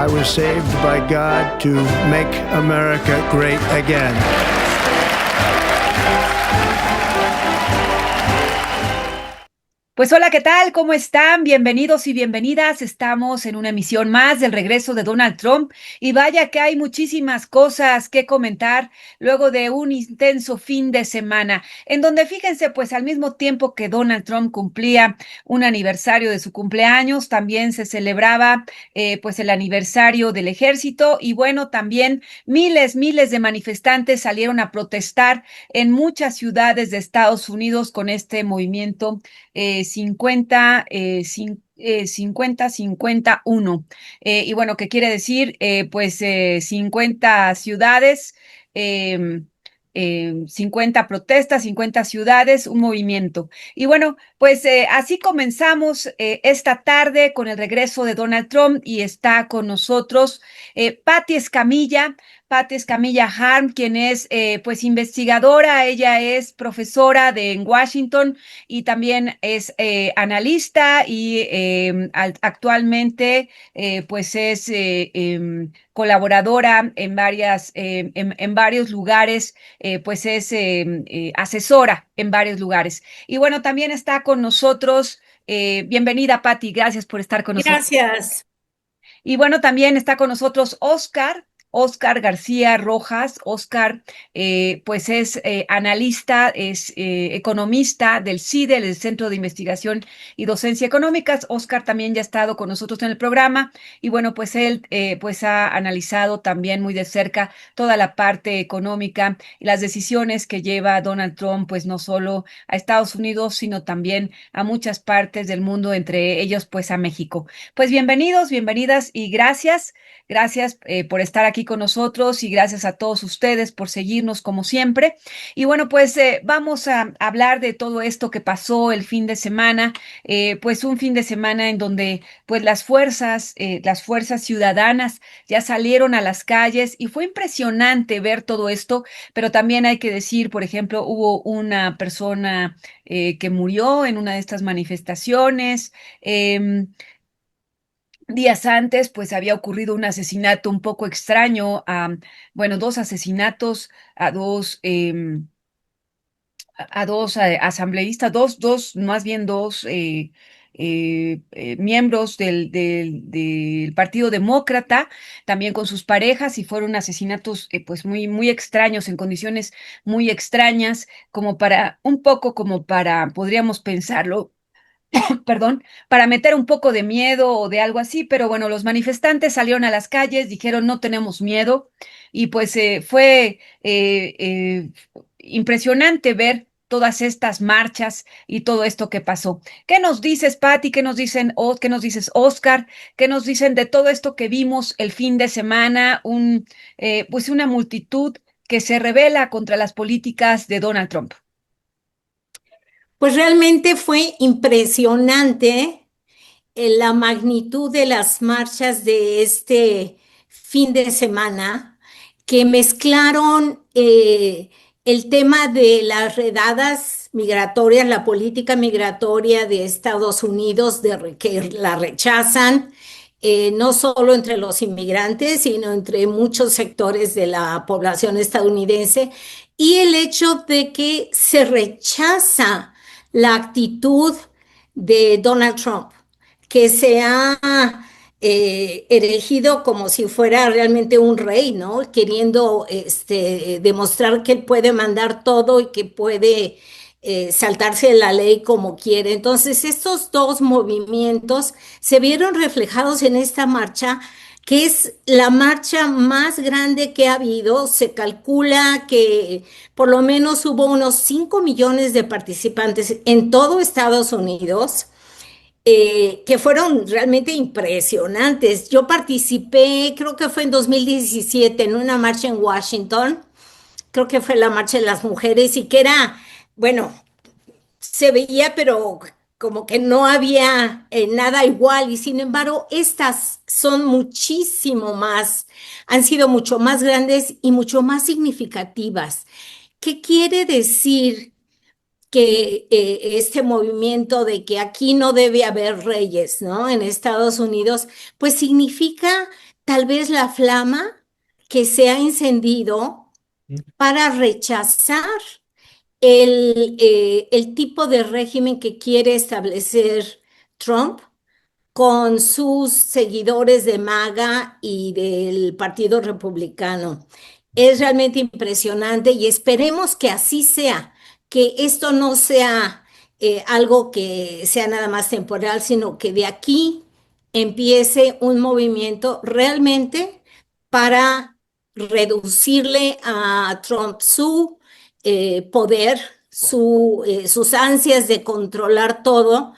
I was saved by God to make America great again. Pues hola, ¿qué tal? ¿Cómo están? Bienvenidos y bienvenidas. Estamos en una emisión más del regreso de Donald Trump y vaya que hay muchísimas cosas que comentar luego de un intenso fin de semana, en donde fíjense, pues al mismo tiempo que Donald Trump cumplía un aniversario de su cumpleaños, también se celebraba pues el aniversario del ejército y bueno, también miles de manifestantes salieron a protestar en muchas ciudades de Estados Unidos con este movimiento 50-51. Y bueno, ¿qué quiere decir? 50 ciudades, eh, 50 protestas, 50 ciudades, un movimiento. Y bueno, pues así comenzamos esta tarde con el regreso de Donald Trump y está con nosotros Patti Escamilla. Patti Escamilla Harm, quien es pues investigadora, ella es profesora en Washington y también es analista y actualmente pues es colaboradora en en varios lugares, pues es asesora en varios lugares. Y bueno, también está con nosotros, bienvenida Patti, gracias por estar con nosotros. Gracias. Y bueno, también está con nosotros Oscar García Rojas. Oscar, pues es analista, es economista del CIDE, el Centro de Investigación y Docencia Económicas. Oscar también ya ha estado con nosotros en el programa y bueno, pues él pues ha analizado también muy de cerca toda la parte económica y las decisiones que lleva Donald Trump, pues no solo a Estados Unidos, sino también a muchas partes del mundo, entre ellos pues a México. Pues bienvenidos, bienvenidas y gracias por estar aquí con nosotros y gracias a todos ustedes por seguirnos como siempre. Y bueno, pues vamos a hablar de todo esto que pasó el fin de semana, pues un fin de semana en donde pues las fuerzas ciudadanas ya salieron a las calles y fue impresionante ver todo esto, pero también hay que decir, por ejemplo, hubo una persona que murió en una de estas manifestaciones. Días antes, pues había ocurrido un asesinato un poco extraño, bueno, dos asesinatos a a dos asambleístas, más bien dos miembros del Partido Demócrata, también con sus parejas, y fueron asesinatos pues muy extraños, en condiciones muy extrañas, como para, un poco como para, podríamos pensarlo, perdón, para meter un poco de miedo o de algo así, pero bueno, los manifestantes salieron a las calles, dijeron no tenemos miedo y pues fue impresionante ver todas estas marchas y todo esto que pasó. ¿Qué nos dices, Patti? ¿Qué nos dicen, qué nos dices, Oscar? ¿Qué nos dicen de todo esto que vimos el fin de semana? Pues una multitud que se rebela contra las políticas de Donald Trump. Pues realmente fue impresionante la magnitud de las marchas de este fin de semana que mezclaron el tema de las redadas migratorias, la política migratoria de Estados Unidos, que la rechazan, no solo entre los inmigrantes, sino entre muchos sectores de la población estadounidense, y el hecho de que se rechaza la actitud de Donald Trump, que se ha erigido como si fuera realmente un rey, ¿no? Queriendo demostrar que él puede mandar todo y que puede saltarse la ley como quiere. Entonces, estos dos movimientos se vieron reflejados en esta marcha, que es la marcha más grande que ha habido. Se calcula que por lo menos hubo unos 5 millones de participantes en todo Estados Unidos, que fueron realmente impresionantes. Yo participé, creo que fue en 2017, en una marcha en Washington, creo que fue la marcha de las mujeres y que era, bueno, se veía, pero como que no había nada igual, y sin embargo, estas son muchísimo más, han sido mucho más grandes y mucho más significativas. ¿Qué quiere decir que este movimiento de que aquí no debe haber reyes, ¿no? En Estados Unidos, pues significa tal vez la flama que se ha encendido para rechazar el tipo de régimen que quiere establecer Trump con sus seguidores de MAGA y del Partido Republicano. Es realmente impresionante y esperemos que así sea, que esto no sea algo que sea nada más temporal, sino que de aquí empiece un movimiento realmente para reducirle a Trump su poder, sus ansias de controlar todo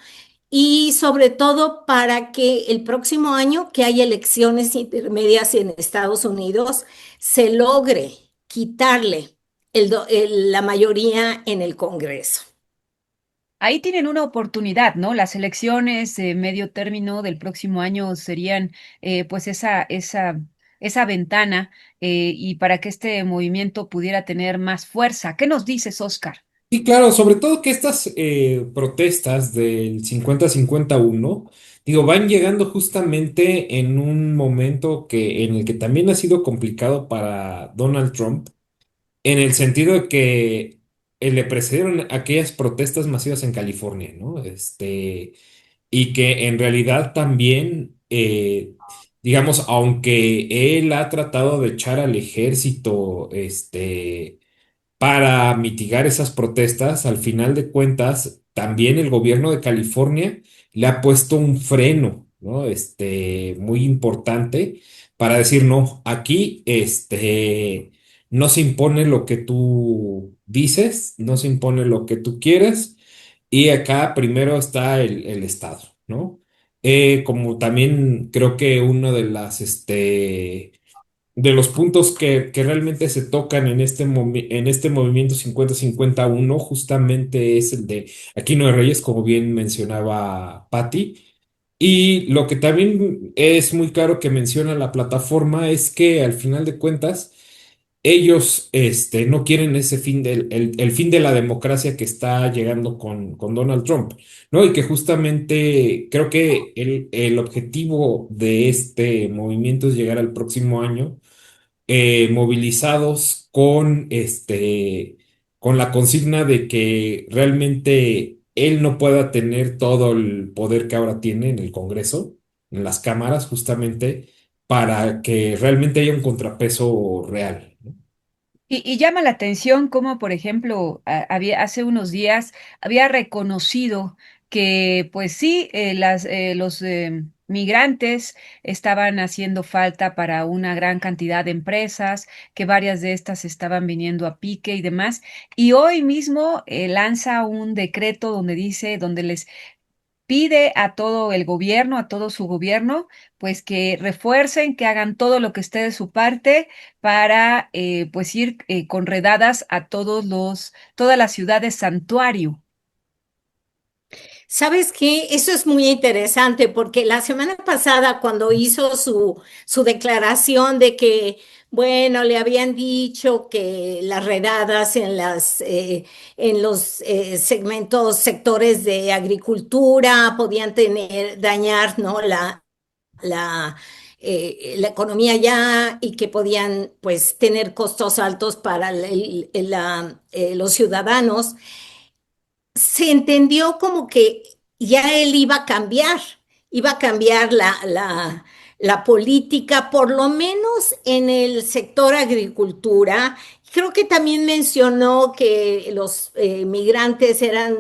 y sobre todo para que el próximo año que haya elecciones intermedias en Estados Unidos se logre quitarle la mayoría en el Congreso. Ahí tienen una oportunidad, ¿no? Las elecciones de medio término del próximo año serían pues esa ventana y para que este movimiento pudiera tener más fuerza. ¿Qué nos dices, Oscar? Y claro, sobre todo que estas protestas del 50-51, digo, van llegando justamente en un momento en el que también ha sido complicado para Donald Trump, en el sentido de que le precedieron aquellas protestas masivas en California, ¿no? Y que en realidad también, digamos, aunque él ha tratado de echar al ejército, para mitigar esas protestas, al final de cuentas, también el gobierno de California le ha puesto un freno, ¿no? Muy importante para decir, no, aquí, no se impone lo que tú dices, no se impone lo que tú quieres, y acá primero está el Estado, ¿no? Como también creo que una de los puntos que realmente se tocan en en este movimiento 50-51 justamente es el de Aquino de Reyes, como bien mencionaba Patti. Y lo que también es muy claro que menciona la plataforma es que al final de cuentas ellos no quieren ese el fin de la democracia que está llegando con Donald Trump, ¿no? Y que justamente creo que el objetivo de este movimiento es llegar al próximo año movilizados con la consigna de que realmente él no pueda tener todo el poder que ahora tiene en el Congreso, en las cámaras, justamente, para que realmente haya un contrapeso real, ¿no? Y llama la atención cómo, por ejemplo, hace unos días había reconocido que, pues sí, los migrantes estaban haciendo falta para una gran cantidad de empresas, que varias de estas estaban viniendo a pique y demás. Y hoy mismo lanza un decreto donde dice, donde les pide a todo el gobierno, a todo su gobierno, pues que refuercen, que hagan todo lo que esté de su parte para pues ir con redadas a todas las ciudades santuario. ¿Sabes qué? Eso es muy interesante porque la semana pasada cuando hizo su declaración de que, bueno, le habían dicho que las redadas en los segmentos, sectores de agricultura podían dañar, ¿no? La economía ya y que podían, pues, tener costos altos para los ciudadanos se entendió como que ya él iba a cambiar la política, por lo menos en el sector agricultura. Creo que también mencionó que los migrantes eran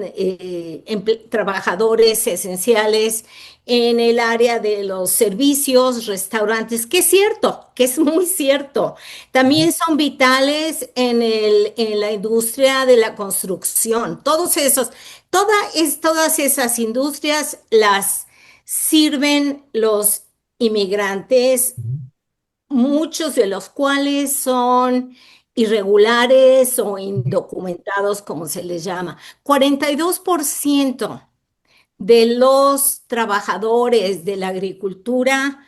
trabajadores esenciales en el área de los servicios, restaurantes, que es cierto, que es muy cierto. También son vitales en la industria de la construcción. Todas esas industrias las sirven los inmigrantes, muchos de los cuales son irregulares o indocumentados, como se les llama. 42% de los trabajadores de la agricultura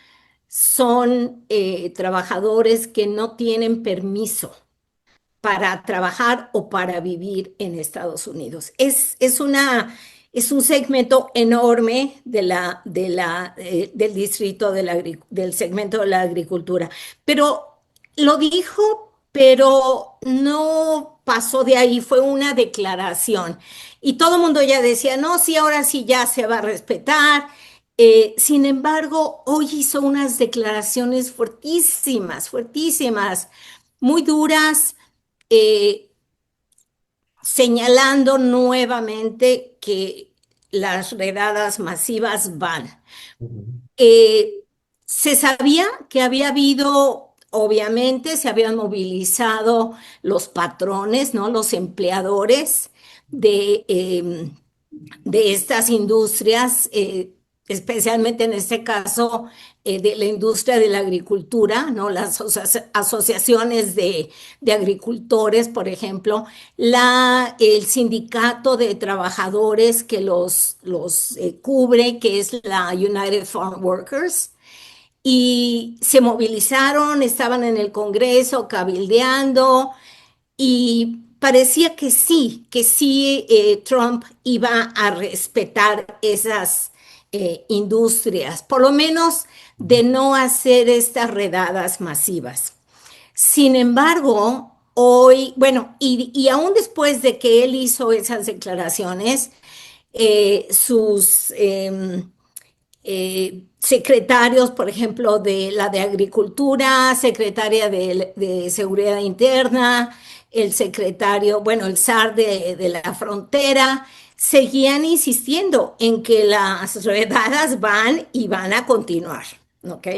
son trabajadores que no tienen permiso para trabajar o para vivir en Estados Unidos. Es una es un segmento enorme del distrito del segmento de la agricultura. Pero lo dijo, pero no pasó de ahí, fue una declaración. Y todo el mundo ya decía, no, sí, ahora sí ya se va a respetar. Sin embargo, hoy hizo unas declaraciones fuertísimas, fuertísimas, muy duras. eh, Señalando nuevamente que las redadas masivas van. Ujú, Eh, Se sabía que había habido, obviamente, se habían movilizado los patrones, ¿no? Los empleadores de, de estas industrias, especialmente en este caso de la industria de la agricultura, ¿no? Las asociaciones de agricultores, por ejemplo, el sindicato de trabajadores que los cubre, que es la United Farm Workers, y se movilizaron, estaban en el Congreso cabildeando, y parecía que sí, Trump iba a respetar esas industrias, por lo menos de no hacer estas redadas masivas. Sin embargo, hoy, bueno, y aún después de que él hizo esas declaraciones, sus secretarios, por ejemplo, de la de Agricultura, secretaria de Seguridad Interna, el secretario, bueno, el SAR de la frontera, seguían insistiendo en que las redadas van y van a continuar. ¿Ok?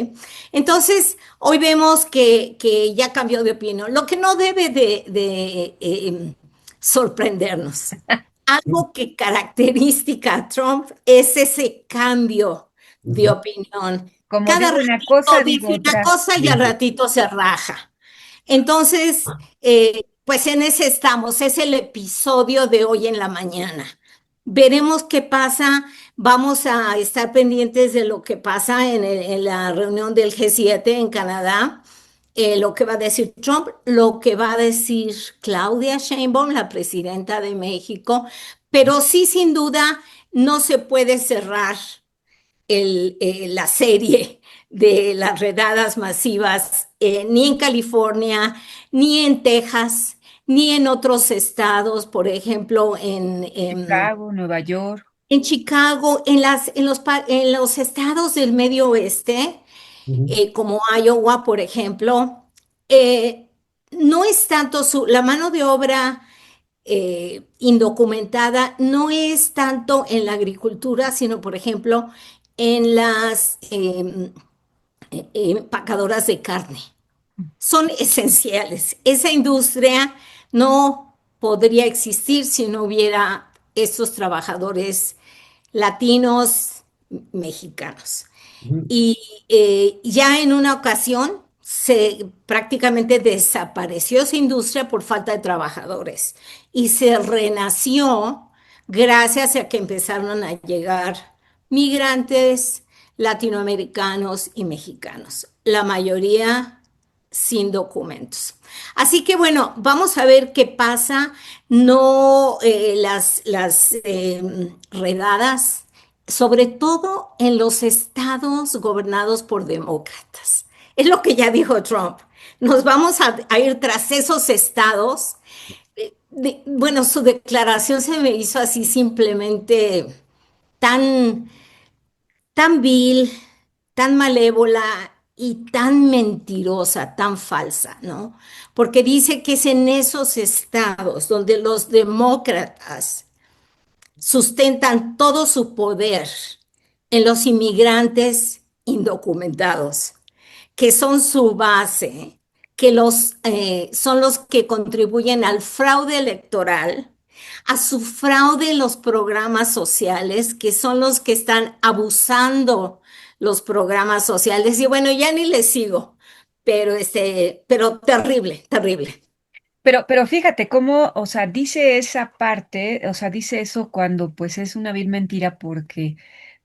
Entonces, hoy vemos que ya cambió de opinión, lo que no debe de sorprendernos. Algo que característica a Trump es ese cambio de ujú. opinión. Como Cada digo una ratito cosa, digo dice una otra. cosa y al Bien. ratito se raja. Entonces, pues en ese estamos, es el episodio de hoy en la mañana. Veremos qué pasa, vamos a estar pendientes de lo que pasa en la reunión del G7 en Canadá, lo que va a decir Trump, lo que va a decir Claudia Sheinbaum, la presidenta de México, pero sí, sin duda, no se puede cerrar la serie de las redadas masivas ni en California, ni en Texas, ni en otros estados, por ejemplo, Chicago, Nueva York. en Chicago, en los estados del medio oeste, Ujú, como Iowa, por ejemplo, eh, no es tanto la mano de obra indocumentada, no es tanto en la agricultura, sino, por ejemplo, en las empacadoras de carne. Son esenciales. Esa industria no podría existir si no hubiera estos trabajadores latinos, mexicanos. ujú, Y ya en una ocasión se prácticamente desapareció esa industria por falta de trabajadores y se renació gracias a que empezaron a llegar migrantes latinoamericanos y mexicanos, la mayoría sin documentos. Así que bueno, vamos a ver qué pasa. No las redadas, sobre todo en los estados gobernados por demócratas. Es lo que ya dijo Trump. Nos vamos a ir tras esos estados. Bueno, su declaración se me hizo así simplemente tan, tan vil, tan malévola y tan mentirosa, tan falsa, ¿no? Porque dice que es en esos estados donde los demócratas sustentan todo su poder en los inmigrantes indocumentados, que son su base, que son los que contribuyen al fraude electoral, a su fraude en los programas sociales, que son los que están abusando los programas sociales. Y bueno, ya ni les sigo, pero terrible, terrible. Pero fíjate cómo, o sea, dice esa parte, o sea, dice eso cuando pues es una vil mentira porque,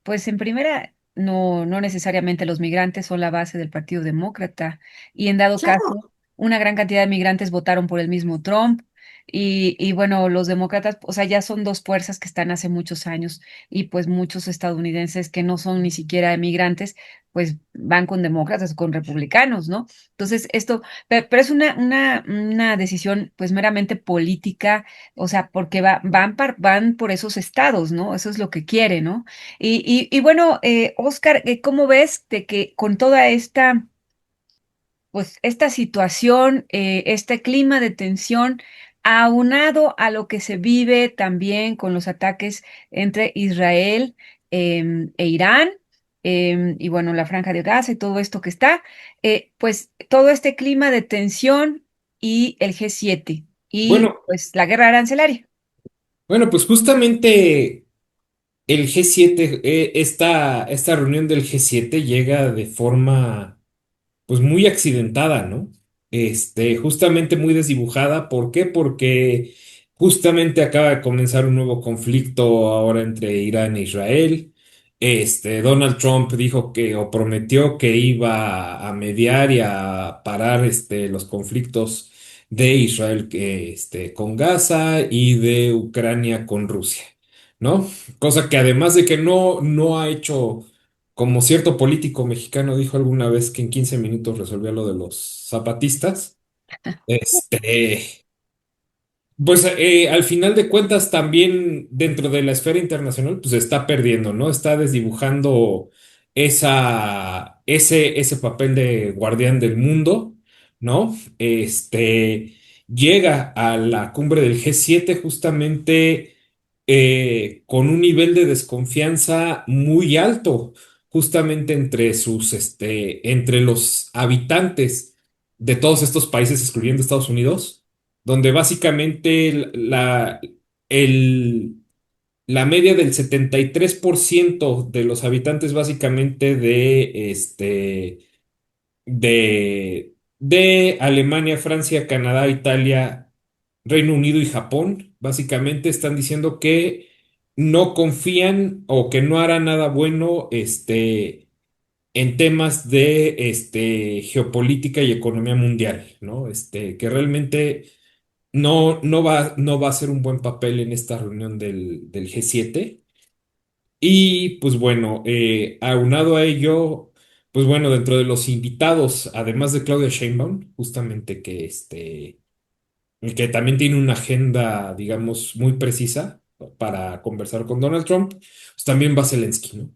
pues en primera, no necesariamente los migrantes son la base del Partido Demócrata y en dado Claro, caso, una gran cantidad de migrantes votaron por el mismo Trump. Y bueno, los demócratas, o sea, ya son dos fuerzas que están hace muchos años y pues muchos estadounidenses que no son ni siquiera emigrantes, pues van con demócratas, con republicanos, ¿no? Entonces, esto, pero es una decisión pues meramente política, o sea, porque van por esos estados, ¿no? Eso es lo que quiere, ¿no? Y bueno, Oscar, ¿cómo ves de que con toda esta pues esta situación, este clima de tensión, aunado a lo que se vive también con los ataques entre Israel e Irán, y bueno, la Franja de Gaza y todo esto que está, pues todo este clima de tensión y el G7 y Bueno, pues la guerra arancelaria. bueno, pues justamente el G7, esta reunión del G7 llega de forma pues muy accidentada, ¿no? Justamente muy desdibujada. ¿Por qué? Porque justamente acaba de comenzar un nuevo conflicto ahora entre Irán e Israel. Donald Trump dijo que o prometió que iba a mediar y a parar los conflictos de Israel con Gaza y de Ucrania con Rusia, ¿no? Cosa que además de que no ha hecho, como cierto político mexicano dijo alguna vez que en 15 minutos resolvía lo de los zapatistas, este, pues al final de cuentas también dentro de la esfera internacional pues está perdiendo, ¿no? Está desdibujando ese papel de guardián del mundo, ¿no? Llega a la cumbre del G7 justamente con un nivel de desconfianza muy alto, justamente entre los habitantes de todos estos países, excluyendo Estados Unidos donde básicamente el- la media del 73% de los habitantes básicamente de Alemania, Francia, Canadá, Italia, Reino Unido y Japón, básicamente están diciendo que no confían o que no hará nada bueno en temas de geopolítica y economía mundial, ¿no? Que realmente no va a ser un buen papel en esta reunión del G7. Y pues bueno, aunado a ello, pues bueno, dentro de los invitados, además de Claudia Sheinbaum, justamente que también tiene una agenda, digamos, muy precisa para conversar con Donald Trump, pues también va Zelensky, ¿no?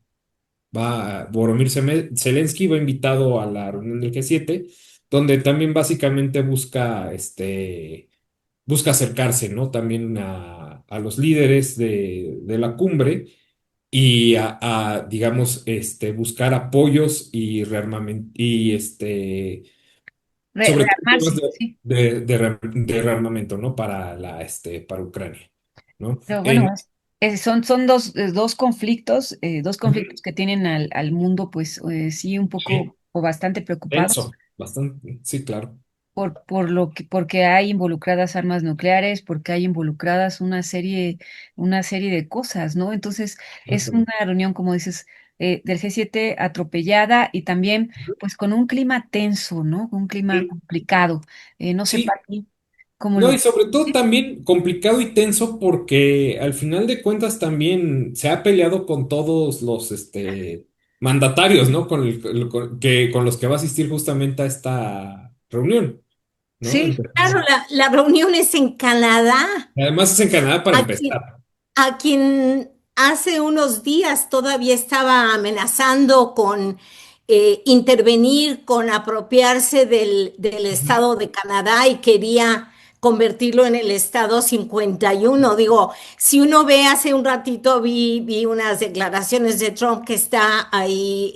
Zelensky va invitado a la reunión del G7, donde también básicamente busca acercarse, ¿no? También a los líderes de la cumbre y digamos, buscar apoyos y rearmamento, y sobre todo temas Rearmarse, sí. de rearmamento, ¿no? Para Ucrania, ¿no? Pero bueno, son dos Ujú. conflictos que tienen al mundo, pues sí, un poco Sí, o bastante preocupados tenso, bastante, sí, claro. porque hay involucradas armas nucleares, porque hay involucradas una serie de cosas, ¿no? Entonces, es una reunión, como dices, del G7 atropellada y también, pues, con un clima tenso, ¿no? Un clima Ujú. complicado. No sé, Sí, Pati, cómo no, y lo. sobre todo Sí, también complicado y tenso porque al final de cuentas también se ha peleado con todos los mandatarios, ¿no? Con los que va a asistir justamente a esta reunión, ¿no? sí, Claro, la reunión es en Canadá. Además es en Canadá para Aquí, empezar. a quien hace unos días todavía estaba amenazando con intervenir, con apropiarse del Ujú, estado de Canadá y quería convertirlo en el estado 51. Digo, si uno ve hace un ratito vi unas declaraciones de Trump que está ahí,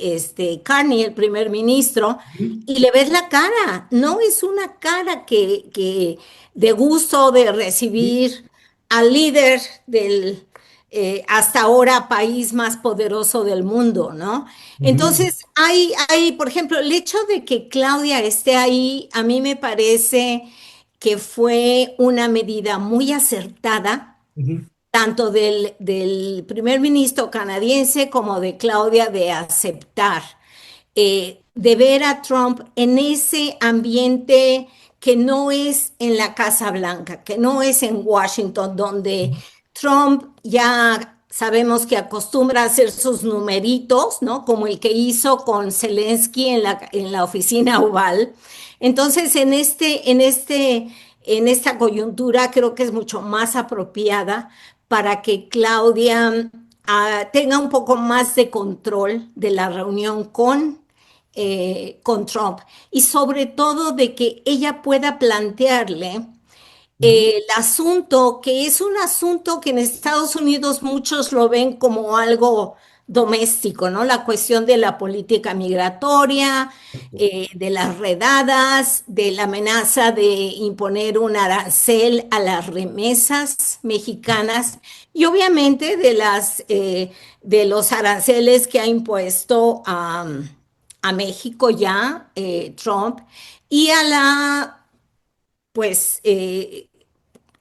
Carney, el primer ministro, ujú, y le ves la cara. No es una cara que de gusto de ujú, recibir al líder del hasta ahora país más poderoso del mundo, ¿no? ujú, Entonces, por ejemplo, el hecho de que Claudia esté ahí, a mí me parece que fue una medida muy acertada, ujú, tanto del primer ministro canadiense como de Claudia, de aceptar de ver a Trump en ese ambiente que no es en la Casa Blanca, que no es en Washington, donde Trump ya sabemos que acostumbra a hacer sus numeritos, ¿no? Como el que hizo con Zelensky en la oficina oval. Entonces, en esta coyuntura creo que es mucho más apropiada para que Claudia tenga un poco más de control de la reunión con Trump y sobre todo de que ella pueda plantearle Ujú. el asunto, que es un asunto que en Estados Unidos muchos lo ven como algo doméstico, ¿no? La cuestión de la política migratoria, de las redadas, de la amenaza de imponer un arancel a las remesas mexicanas y obviamente de los aranceles que ha impuesto a México ya Trump y a la pues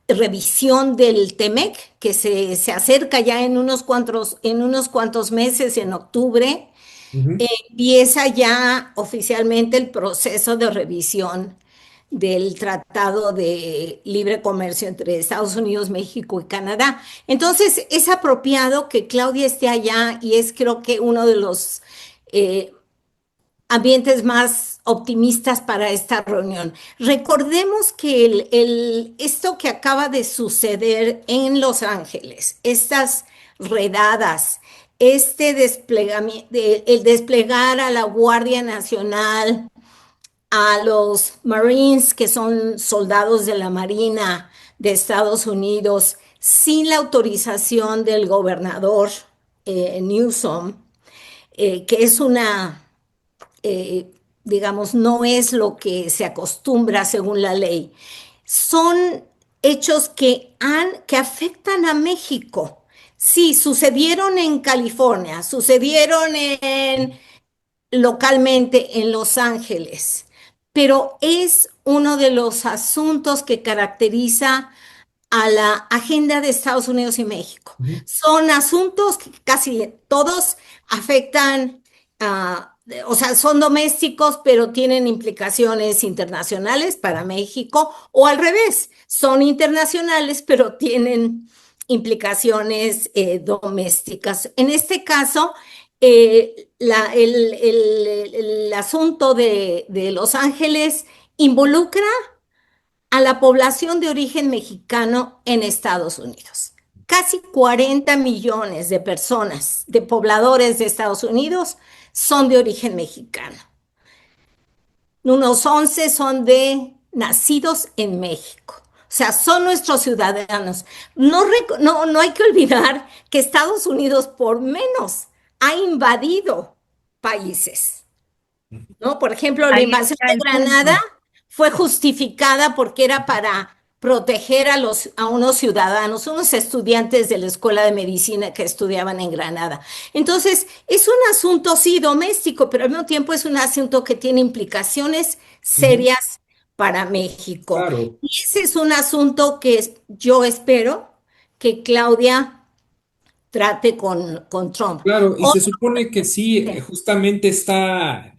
revisión del TEMEC, que se acerca ya en unos cuantos meses, en octubre, Ujú. empieza ya oficialmente el proceso de revisión del Tratado de Libre Comercio entre Estados Unidos, México y Canadá. Entonces, es apropiado que Claudia esté allá y es creo que uno de los eh, ambientes más optimistas para esta reunión. Recordemos que esto que acaba de suceder en Los Ángeles, estas redadas, el desplegar a la Guardia Nacional, a los Marines, que son soldados de la Marina de Estados Unidos, sin la autorización del gobernador Newsom, que es eh, digamos, no es lo que se acostumbra según la ley. Son hechos que afectan a México. Sí, sucedieron en California, sucedieron localmente en Los Ángeles, pero es uno de los asuntos que caracteriza a la agenda de Estados Unidos y México. Ujú. Son asuntos que casi todos afectan, o sea, son domésticos, pero tienen implicaciones internacionales para México, o al revés, son internacionales, pero tienen implicaciones domésticas. En este caso, el asunto de Los Ángeles involucra a la población de origen mexicano en Estados Unidos. Casi 40 millones de personas, de pobladores de Estados Unidos, son de origen mexicano. Unos 11 son de nacidos en México. O sea, son nuestros ciudadanos. No hay que olvidar que Estados Unidos por menos ha invadido países. ¿No? Por ejemplo, la Ahí invasión está de el Granada punto. fue justificada porque era para proteger a unos ciudadanos, unos estudiantes de la Escuela de Medicina que estudiaban en Granada. Entonces, es un asunto, sí, doméstico, pero al mismo tiempo es un asunto que tiene implicaciones Ujú. serias para México. Claro. Y ese es un asunto que yo espero que Claudia trate con Trump. Claro, y se Otro, supone que sí, justamente está,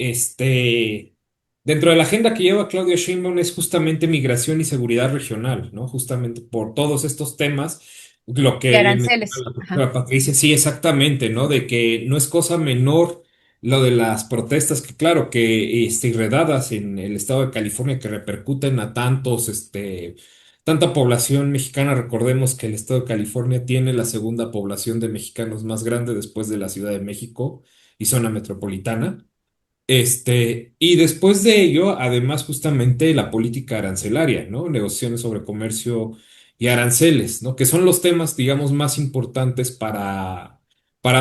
dentro de la agenda que lleva Claudia Sheinbaum es justamente migración y seguridad regional, ¿no? Justamente por todos estos temas, lo De que bien menciona aranceles. la Ajá. doctora Patricia, sí, exactamente, ¿no? De que no es cosa menor lo de las protestas, que claro, que, y redadas en el estado de California que repercuten a tantos, tanta población mexicana. Recordemos que el estado de California tiene la segunda población de mexicanos más grande después de la Ciudad de México y zona metropolitana. Y después de ello, además, justamente la política arancelaria, ¿no? Negociaciones sobre comercio y aranceles, ¿no? Que son los temas, digamos, más importantes para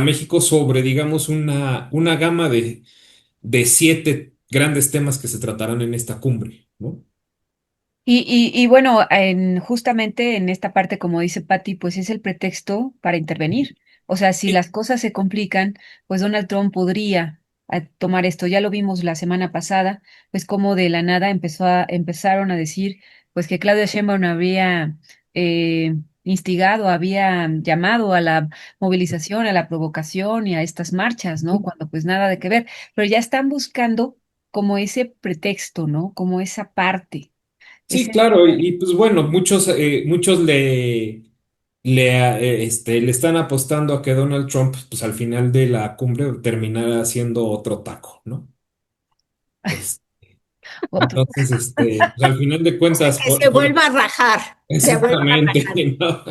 México sobre, digamos, una gama de 7 grandes temas que se tratarán en esta cumbre, ¿no? Y bueno, justamente en esta parte, como dice Patty, pues es el pretexto para intervenir. O sea, si las cosas se complican, pues Donald Trump podría tomar esto. Ya lo vimos la semana pasada, pues como de la nada empezaron a decir, pues que Claudia Sheinbaum había eh, instigado, había llamado a la movilización, a la provocación y a estas marchas, ¿no? Cuando pues nada de que ver. Pero ya están buscando como ese pretexto, ¿no? Como esa parte. Sí, claro, y pues bueno, muchos le están apostando a que Donald Trump, pues al final de la cumbre terminara haciendo otro taco, ¿no? Es- Otro. entonces, pues al final de O sea, cuentas, que se vuelva a rajar, se vuelva a exactamente, rajar. ¿no?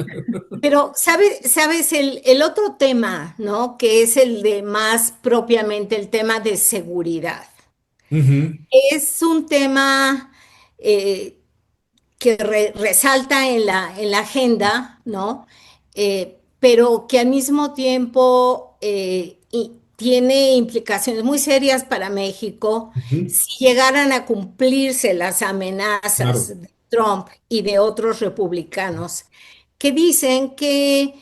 Pero, sabes el otro tema, ¿no? Que es el de más propiamente el tema de seguridad. Ujú, Es un tema eh, que resalta en la agenda, ¿no? Pero que al mismo tiempo tiene implicaciones muy serias para México ujú, si llegaran a cumplirse las amenazas claro. de Trump y de otros republicanos que dicen que,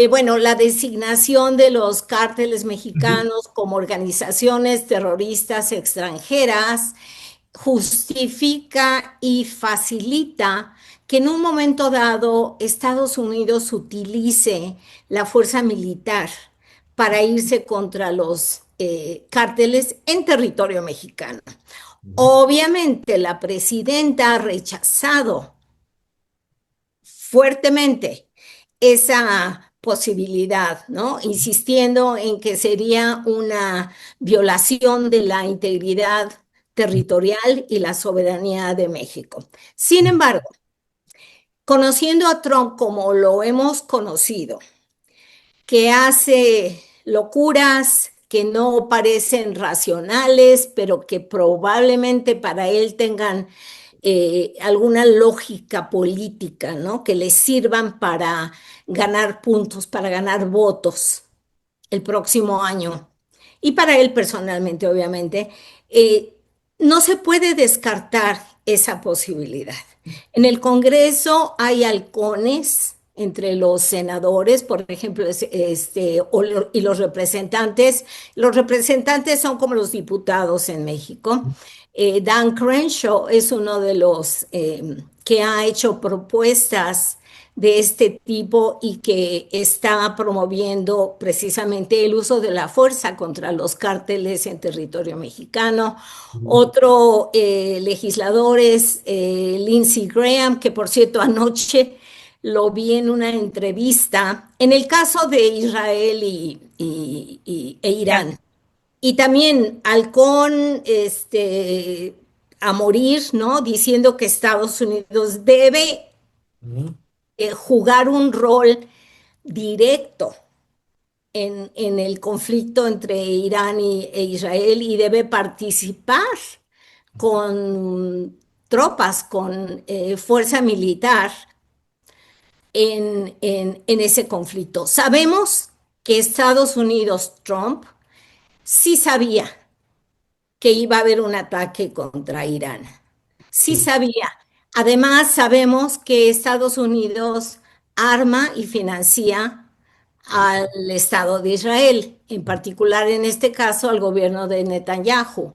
bueno, la designación de los cárteles Ujú, mexicanos como organizaciones terroristas extranjeras justifica y facilita que en un momento dado Estados Unidos utilice la fuerza militar para irse contra los cárteles en territorio mexicano. ujú, Obviamente la presidenta ha rechazado fuertemente esa posibilidad, ¿no? Insistiendo en que sería una violación de la integridad territorial y la soberanía de México. Sin embargo, conociendo a Trump como lo hemos conocido, que hace locuras que no parecen racionales, pero que probablemente para él tengan alguna lógica política, ¿no? Que le sirvan para ganar puntos, para ganar votos el próximo año. Y para él personalmente, obviamente, eh, no se puede descartar esa posibilidad. En el Congreso hay halcones entre los senadores, por ejemplo, y los representantes. Los representantes son como los diputados en México. Dan Crenshaw es uno de los que ha hecho propuestas de este tipo y que está promoviendo precisamente el uso de la fuerza contra los cárteles en territorio mexicano. ujú, Otro legislador es Lindsey Graham, que por cierto anoche lo vi en una entrevista en el caso de Israel e Ya. Irán. Y también Halcón, a morir, ¿no? Diciendo que Estados Unidos debe ujú, jugar un rol directo en el conflicto entre Irán e Israel y debe participar con tropas, con fuerza militar en ese conflicto. Sabemos que Estados Unidos, Trump, sí sabía que iba a haber un ataque contra Irán. Sí sí, sabía. Además, sabemos que Estados Unidos arma y financia al Estado de Israel, en particular en este caso al gobierno de Netanyahu.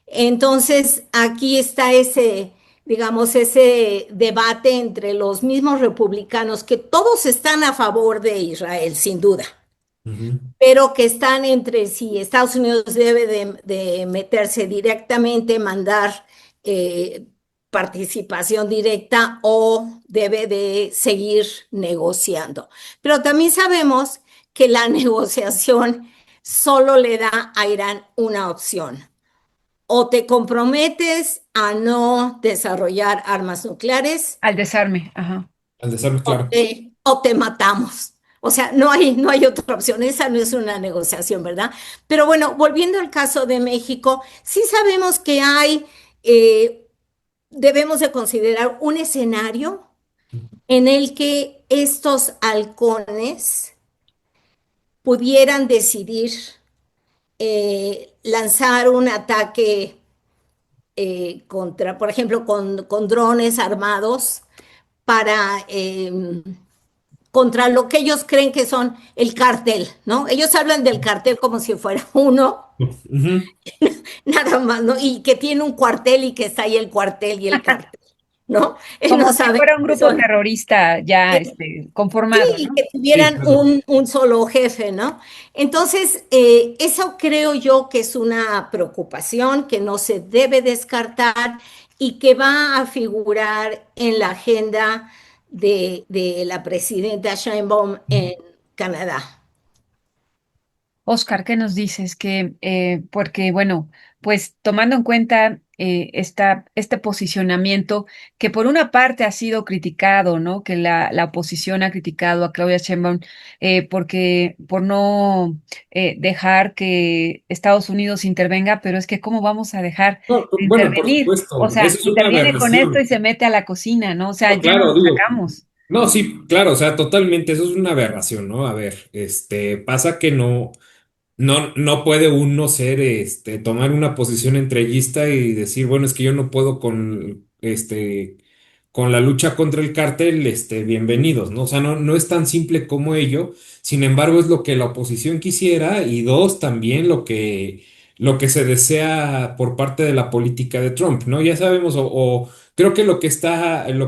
Entonces, aquí está ese, digamos, ese debate entre los mismos republicanos, que todos están a favor de Israel, sin duda, ujú, pero que están entre si Estados Unidos debe de meterse directamente, mandar eh, participación directa o debe de seguir negociando. Pero también sabemos que la negociación solo le da a Irán una opción. O te comprometes a no desarrollar armas nucleares Al desarme, ajá. al desarme, claro. o te matamos. O sea, no hay otra opción. Esa no es una negociación, ¿verdad? Pero bueno, volviendo al caso de México, sí sabemos que eh, debemos de considerar un escenario en el que estos halcones pudieran decidir lanzar un ataque contra, por ejemplo, con drones armados para contra lo que ellos creen que son el cartel, ¿no? Ellos hablan del cartel como si fuera uno, Ujú, nada más, ¿no? Y que tiene un cuartel y que está ahí el cuartel y el cartel, ¿no? Como No si saben fuera un que grupo son. terrorista ya conformado, Y ¿no? que sí, tuvieran claro. un solo jefe, ¿no? Entonces, eso creo yo que es una preocupación que no se debe descartar, y que va a figurar en la agenda de la presidenta Sheinbaum en Canadá. Oscar, ¿qué nos dices? Porque, bueno, pues tomando en cuenta este posicionamiento que por una parte ha sido criticado, ¿no? Que la oposición ha criticado a Claudia Sheinbaum porque por no dejar que Estados Unidos intervenga, pero es que ¿cómo vamos a dejar No, de bueno, por intervenir? O supuesto, sea, eso es una interviene con esto y aberración. se mete a la cocina, ¿no? O sea, No, ya no claro, lo digo, sacamos. no, sí, claro, o sea, totalmente, eso es una aberración, ¿no? A ver, pasa que no puede uno tomar una posición entreguista y decir, bueno, es que yo no puedo con la lucha contra el cártel, bienvenidos, ¿no? O sea, no es tan simple como ello. Sin embargo, es lo que la oposición quisiera y dos, también lo que se desea por parte de la política de Trump, ¿no? Ya sabemos, o creo que lo que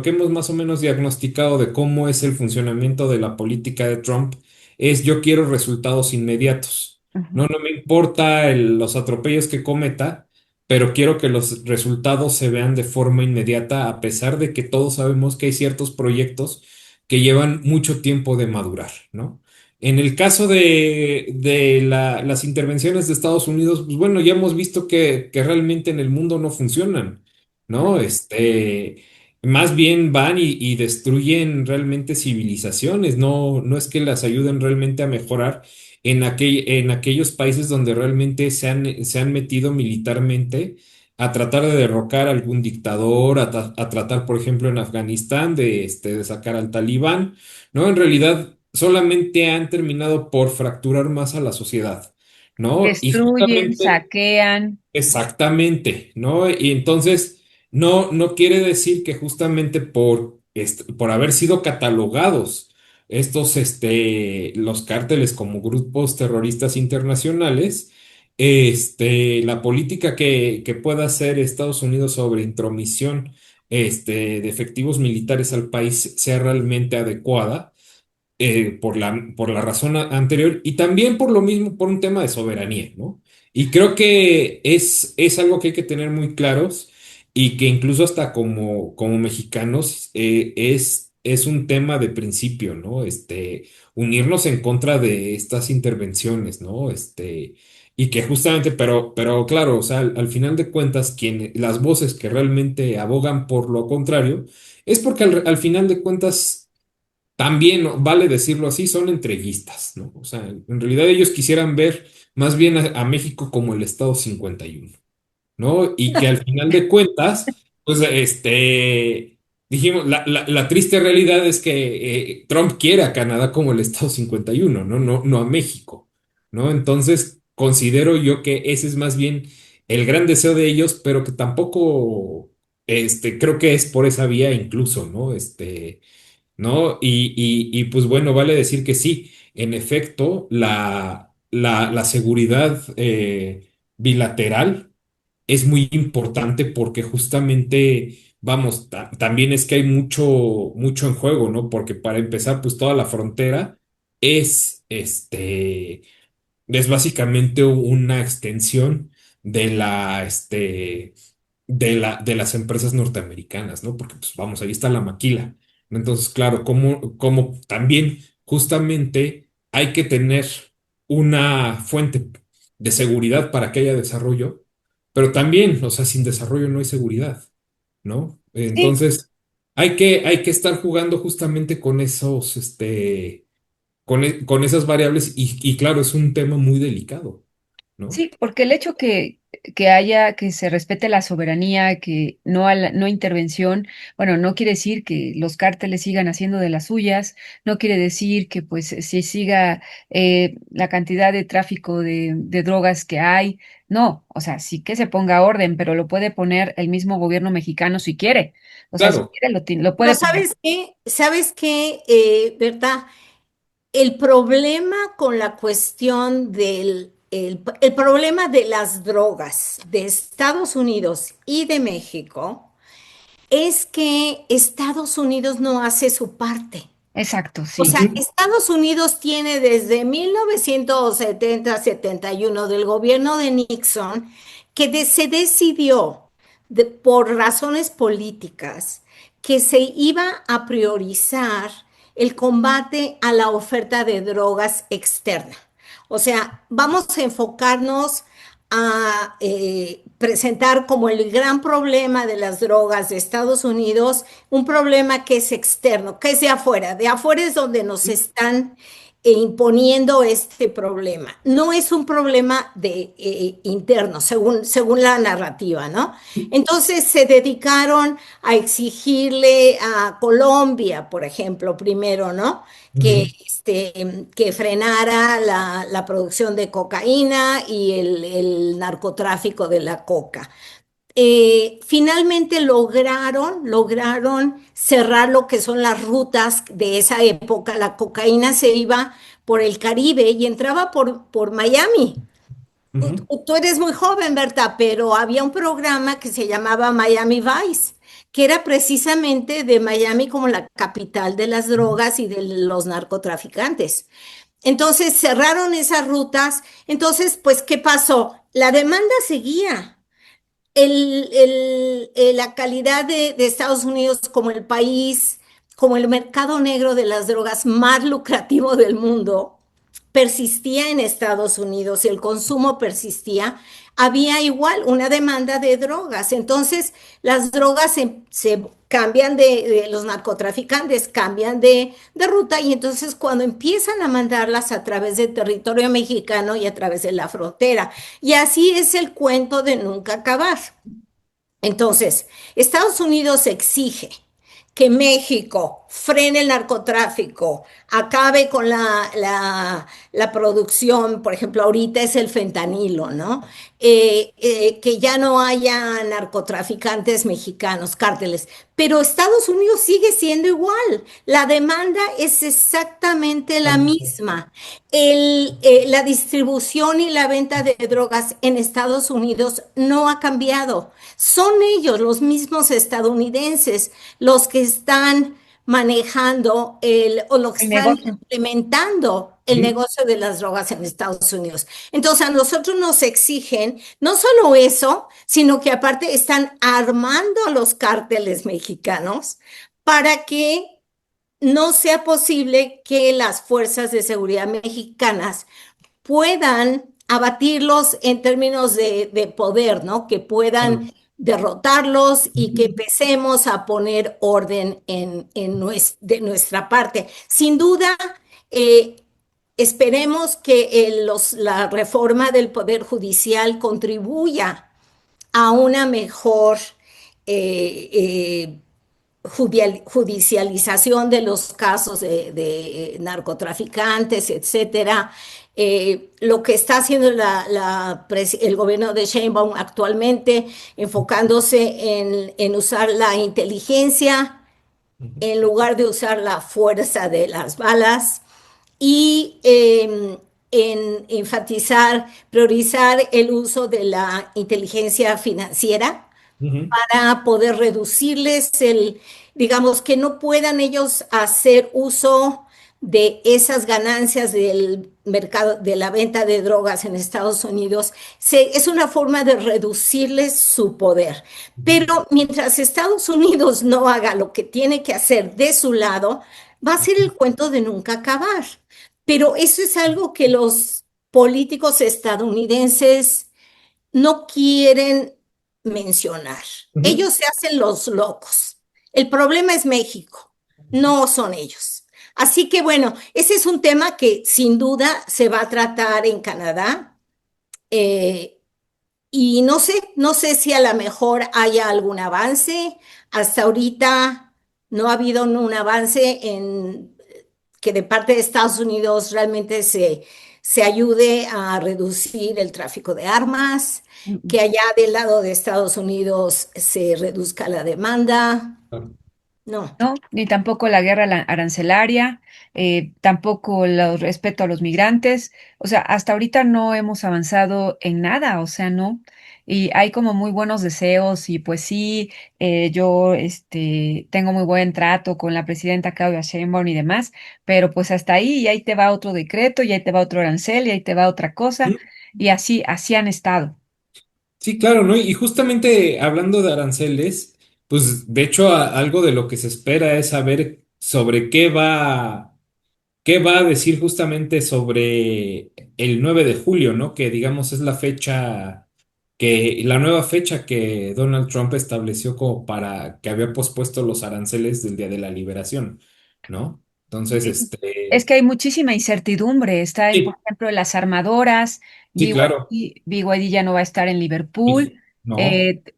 hemos más o menos diagnosticado de cómo es el funcionamiento de la política de Trump es yo quiero resultados inmediatos. Ujú. No me importa los atropellos que cometa, pero quiero que los resultados se vean de forma inmediata, a pesar de que todos sabemos que hay ciertos proyectos que llevan mucho tiempo de madurar, ¿no? En el caso de las intervenciones de Estados Unidos, pues bueno, ya hemos visto que realmente en el mundo no funcionan, ¿no? Más bien van y destruyen realmente civilizaciones, no es que las ayuden realmente a mejorar en aquellos países donde realmente se han metido militarmente a tratar de derrocar a algún dictador, a tratar, por ejemplo, en Afganistán de sacar al talibán, ¿no? En realidad solamente han terminado por fracturar más a la sociedad, ¿no? Y Destruyen, justamente saquean. exactamente, ¿no? Y entonces no quiere decir que justamente por haber sido catalogados los cárteles como grupos terroristas internacionales, la política que pueda hacer Estados Unidos sobre intromisión, de efectivos militares al país sea realmente adecuada por la razón anterior y también por lo mismo, por un tema de soberanía, ¿no? Y creo que es algo que hay que tener muy claros y que incluso hasta como mexicanos es un tema de principio, ¿no? Unirnos en contra de estas intervenciones, ¿no? Y que justamente, pero claro, o sea, al final de cuentas, las voces que realmente abogan por lo contrario, es porque al final de cuentas también, ¿no? Vale decirlo así, son entreguistas, ¿no? O sea, en realidad ellos quisieran ver más bien a México como el Estado 51, ¿no? Y que al final de cuentas, pues, dijimos, la triste realidad es que Trump quiere a Canadá como el Estado 51, ¿no? No a México, ¿no? Entonces, considero yo que ese es más bien el gran deseo de ellos, pero que tampoco, creo que es por esa vía incluso, ¿no? ¿No? Pues bueno, vale decir que sí, en efecto, la seguridad bilateral es muy importante porque justamente, vamos, también es que hay mucho en juego, ¿no? Porque para empezar, pues toda la frontera es, es básicamente una extensión de de las empresas norteamericanas, ¿no? Porque, pues, vamos, ahí está la maquila. Entonces, claro, como también justamente hay que tener una fuente de seguridad para que haya desarrollo, pero también, o sea, sin desarrollo no hay seguridad, ¿no? Sí, Entonces, hay que estar jugando justamente con con esas variables y claro, es un tema muy delicado, ¿no? sí, porque el hecho que haya, que se respete la soberanía, que no no intervención, bueno, no quiere decir que los cárteles sigan haciendo de las suyas, no quiere decir que pues si siga la cantidad de tráfico de drogas que hay, no, o sea, sí que se ponga orden, pero lo puede poner el mismo gobierno mexicano si quiere, o sea, si Claro, quiere lo Pero puede poner. ¿sabes qué? ¿Sabes qué, Berta? El problema con la cuestión el problema de las drogas de Estados Unidos y de México es que Estados Unidos no hace su parte. Exacto, O sí. sea, ujú, Estados Unidos tiene desde 1970-71 del gobierno de Nixon que se decidió por razones políticas que se iba a priorizar el combate a la oferta de drogas externa. O sea, vamos a enfocarnos a presentar como el gran problema de las drogas de Estados Unidos, un problema que es externo, que es de afuera. De afuera es donde nos están imponiendo este problema. No es un problema interno, según la narrativa, ¿no? Entonces se dedicaron a exigirle a Colombia, por ejemplo, primero, ¿no? Ujú. Que frenara la producción de cocaína y el narcotráfico de la coca. Finalmente lograron cerrar lo que son las rutas de esa época. La cocaína se iba por el Caribe y entraba por Miami. Ujú. Tú eres muy joven, Berta, pero había un programa que se llamaba Miami Vice, que era precisamente de Miami como la capital de las drogas y de los narcotraficantes. Entonces cerraron esas rutas. Entonces, pues, ¿qué pasó? La demanda seguía. La calidad de Estados Unidos como el país, como el mercado negro de las drogas más lucrativo del mundo, persistía en Estados Unidos y el consumo persistía, había igual una demanda de drogas. Entonces, las drogas se cambian los narcotraficantes cambian de ruta y entonces cuando empiezan a mandarlas a través del territorio mexicano y a través de la frontera. Y así es el cuento de nunca acabar. Entonces, Estados Unidos exige que México frene el narcotráfico, acabe con la producción, por ejemplo, ahorita es el fentanilo, ¿no? Que ya no haya narcotraficantes mexicanos, cárteles, pero Estados Unidos sigue siendo igual, la demanda es exactamente la misma. La distribución y la venta de drogas en Estados Unidos no ha cambiado. Son ellos, los mismos estadounidenses, los que están manejando o los que El están negocio. implementando el Ujú. negocio de las drogas en Estados Unidos. Entonces a nosotros nos exigen no solo eso, sino que aparte están armando a los cárteles mexicanos para que no sea posible que las fuerzas de seguridad mexicanas puedan abatirlos en términos de poder, ¿no? Que Claro. puedan derrotarlos y que empecemos a poner orden de nuestra parte. Sin duda, eh, esperemos que la reforma del Poder Judicial contribuya a una mejor eh, eh, judicialización de los casos de narcotraficantes, etcétera. Lo que está haciendo el gobierno de Sheinbaum actualmente, enfocándose en usar la inteligencia Ujú. en lugar de usar la fuerza de las balas y en enfatizar, priorizar el uso de la inteligencia financiera Ujú. para poder reducirles digamos, que no puedan ellos hacer uso de esas ganancias del mercado, de la venta de drogas en Estados Unidos. Es una forma de reducirles su poder. Ujú. Pero mientras Estados Unidos no haga lo que tiene que hacer de su lado, va a ser el cuento de nunca acabar. Pero eso es algo que los políticos estadounidenses no quieren mencionar. Ujú. Ellos se hacen los locos. El problema es México, no son ellos. Así que bueno, ese es un tema que sin duda se va a tratar en Canadá. eh, y no sé si a lo mejor haya algún avance. Hasta ahorita no ha habido un avance en que de parte de Estados Unidos realmente se ayude a reducir el tráfico de armas, que allá del lado de Estados Unidos se reduzca la demanda. Claro. No. ¿No? Ni tampoco la guerra arancelaria, tampoco el respeto a los migrantes. O sea, hasta ahorita no hemos avanzado en nada, o sea, no. Y hay como muy buenos deseos y pues sí, yo tengo muy buen trato con la presidenta Claudia Sheinbaum y demás, pero pues hasta ahí y ahí te va otro decreto y ahí te va otro arancel y ahí te va otra cosa y así han estado. Sí, claro, ¿no? Y justamente hablando de aranceles, pues de hecho algo de lo que se espera es saber sobre qué va a decir justamente sobre el 9 de julio, ¿no? Que digamos es la fecha la nueva fecha que Donald Trump estableció como para que había pospuesto los aranceles del Día de la Liberación, ¿no? Entonces, Sí. Es que hay muchísima incertidumbre. Está en, por sí, ejemplo, en las armadoras. sí, claro. BYD ya no va a estar en Liverpool. Y- no.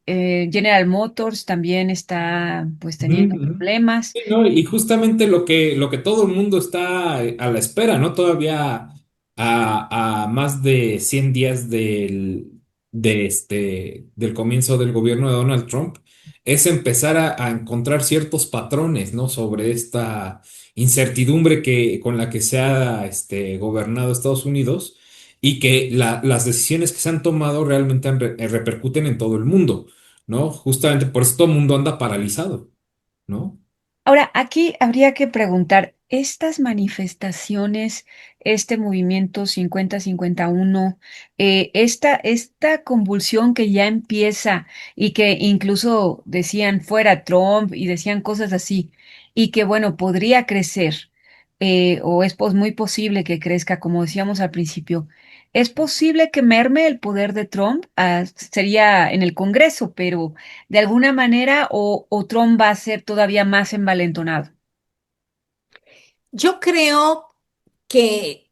General Motors también está pues Ujú, teniendo ujú. problemas. Sí, ¿no? Y justamente lo que todo el mundo está a la espera, ¿no? Todavía a más de 100 días del comienzo del gobierno de Donald Trump, es empezar a encontrar ciertos patrones, ¿no? Sobre esta incertidumbre con la que se ha gobernado Estados Unidos y que las decisiones que se han tomado realmente repercuten en todo el mundo, ¿no? Justamente por eso todo el mundo anda paralizado, ¿no? Ahora, aquí habría que preguntar, estas manifestaciones, este movimiento 50-51, esta convulsión que ya empieza y que incluso decían fuera Trump y decían cosas así, y que bueno, podría crecer, o es muy posible que crezca, como decíamos al principio. ¿Es posible que merme el poder de Trump? Sería en el Congreso, pero de alguna manera o Trump va a ser todavía más envalentonado. Yo creo que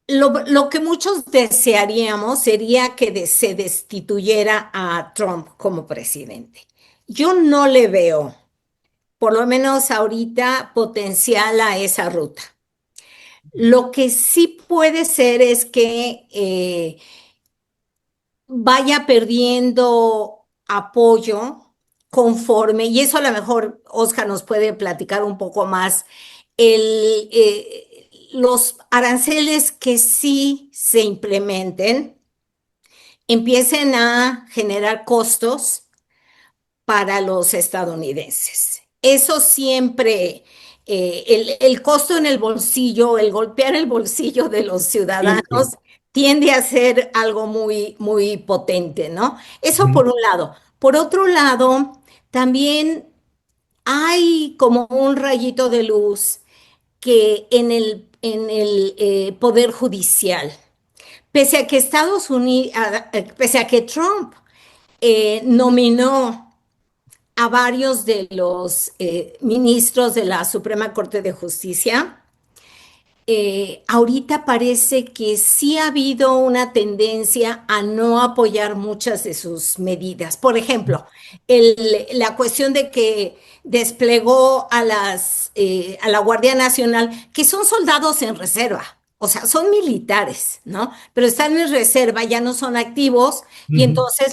lo que muchos desearíamos sería que se destituyera a Trump como presidente. Yo no le veo, por lo menos ahorita, potencial a esa ruta. Lo que sí puede ser es que vaya perdiendo apoyo conforme, y eso a lo mejor Oscar nos puede platicar un poco más, los aranceles que sí se implementen empiecen a generar costos para los estadounidenses. Eso siempre, el costo en el bolsillo, el golpear el bolsillo de los Sí, sí. ciudadanos tiende a ser algo muy, muy potente, ¿no? Eso Ujú, por un lado. Por otro lado, también hay como un rayito de luz que en el Poder Judicial, pese a que Estados Unidos, pese a que Trump nominó a varios de los ministros de la Suprema Corte de Justicia, ahorita parece que sí ha habido una tendencia a no apoyar muchas de sus medidas. Por ejemplo, la cuestión de que desplegó a la Guardia Nacional, que son soldados en reserva. O sea, son militares, ¿no? Pero están en reserva, ya no son activos y ujú, entonces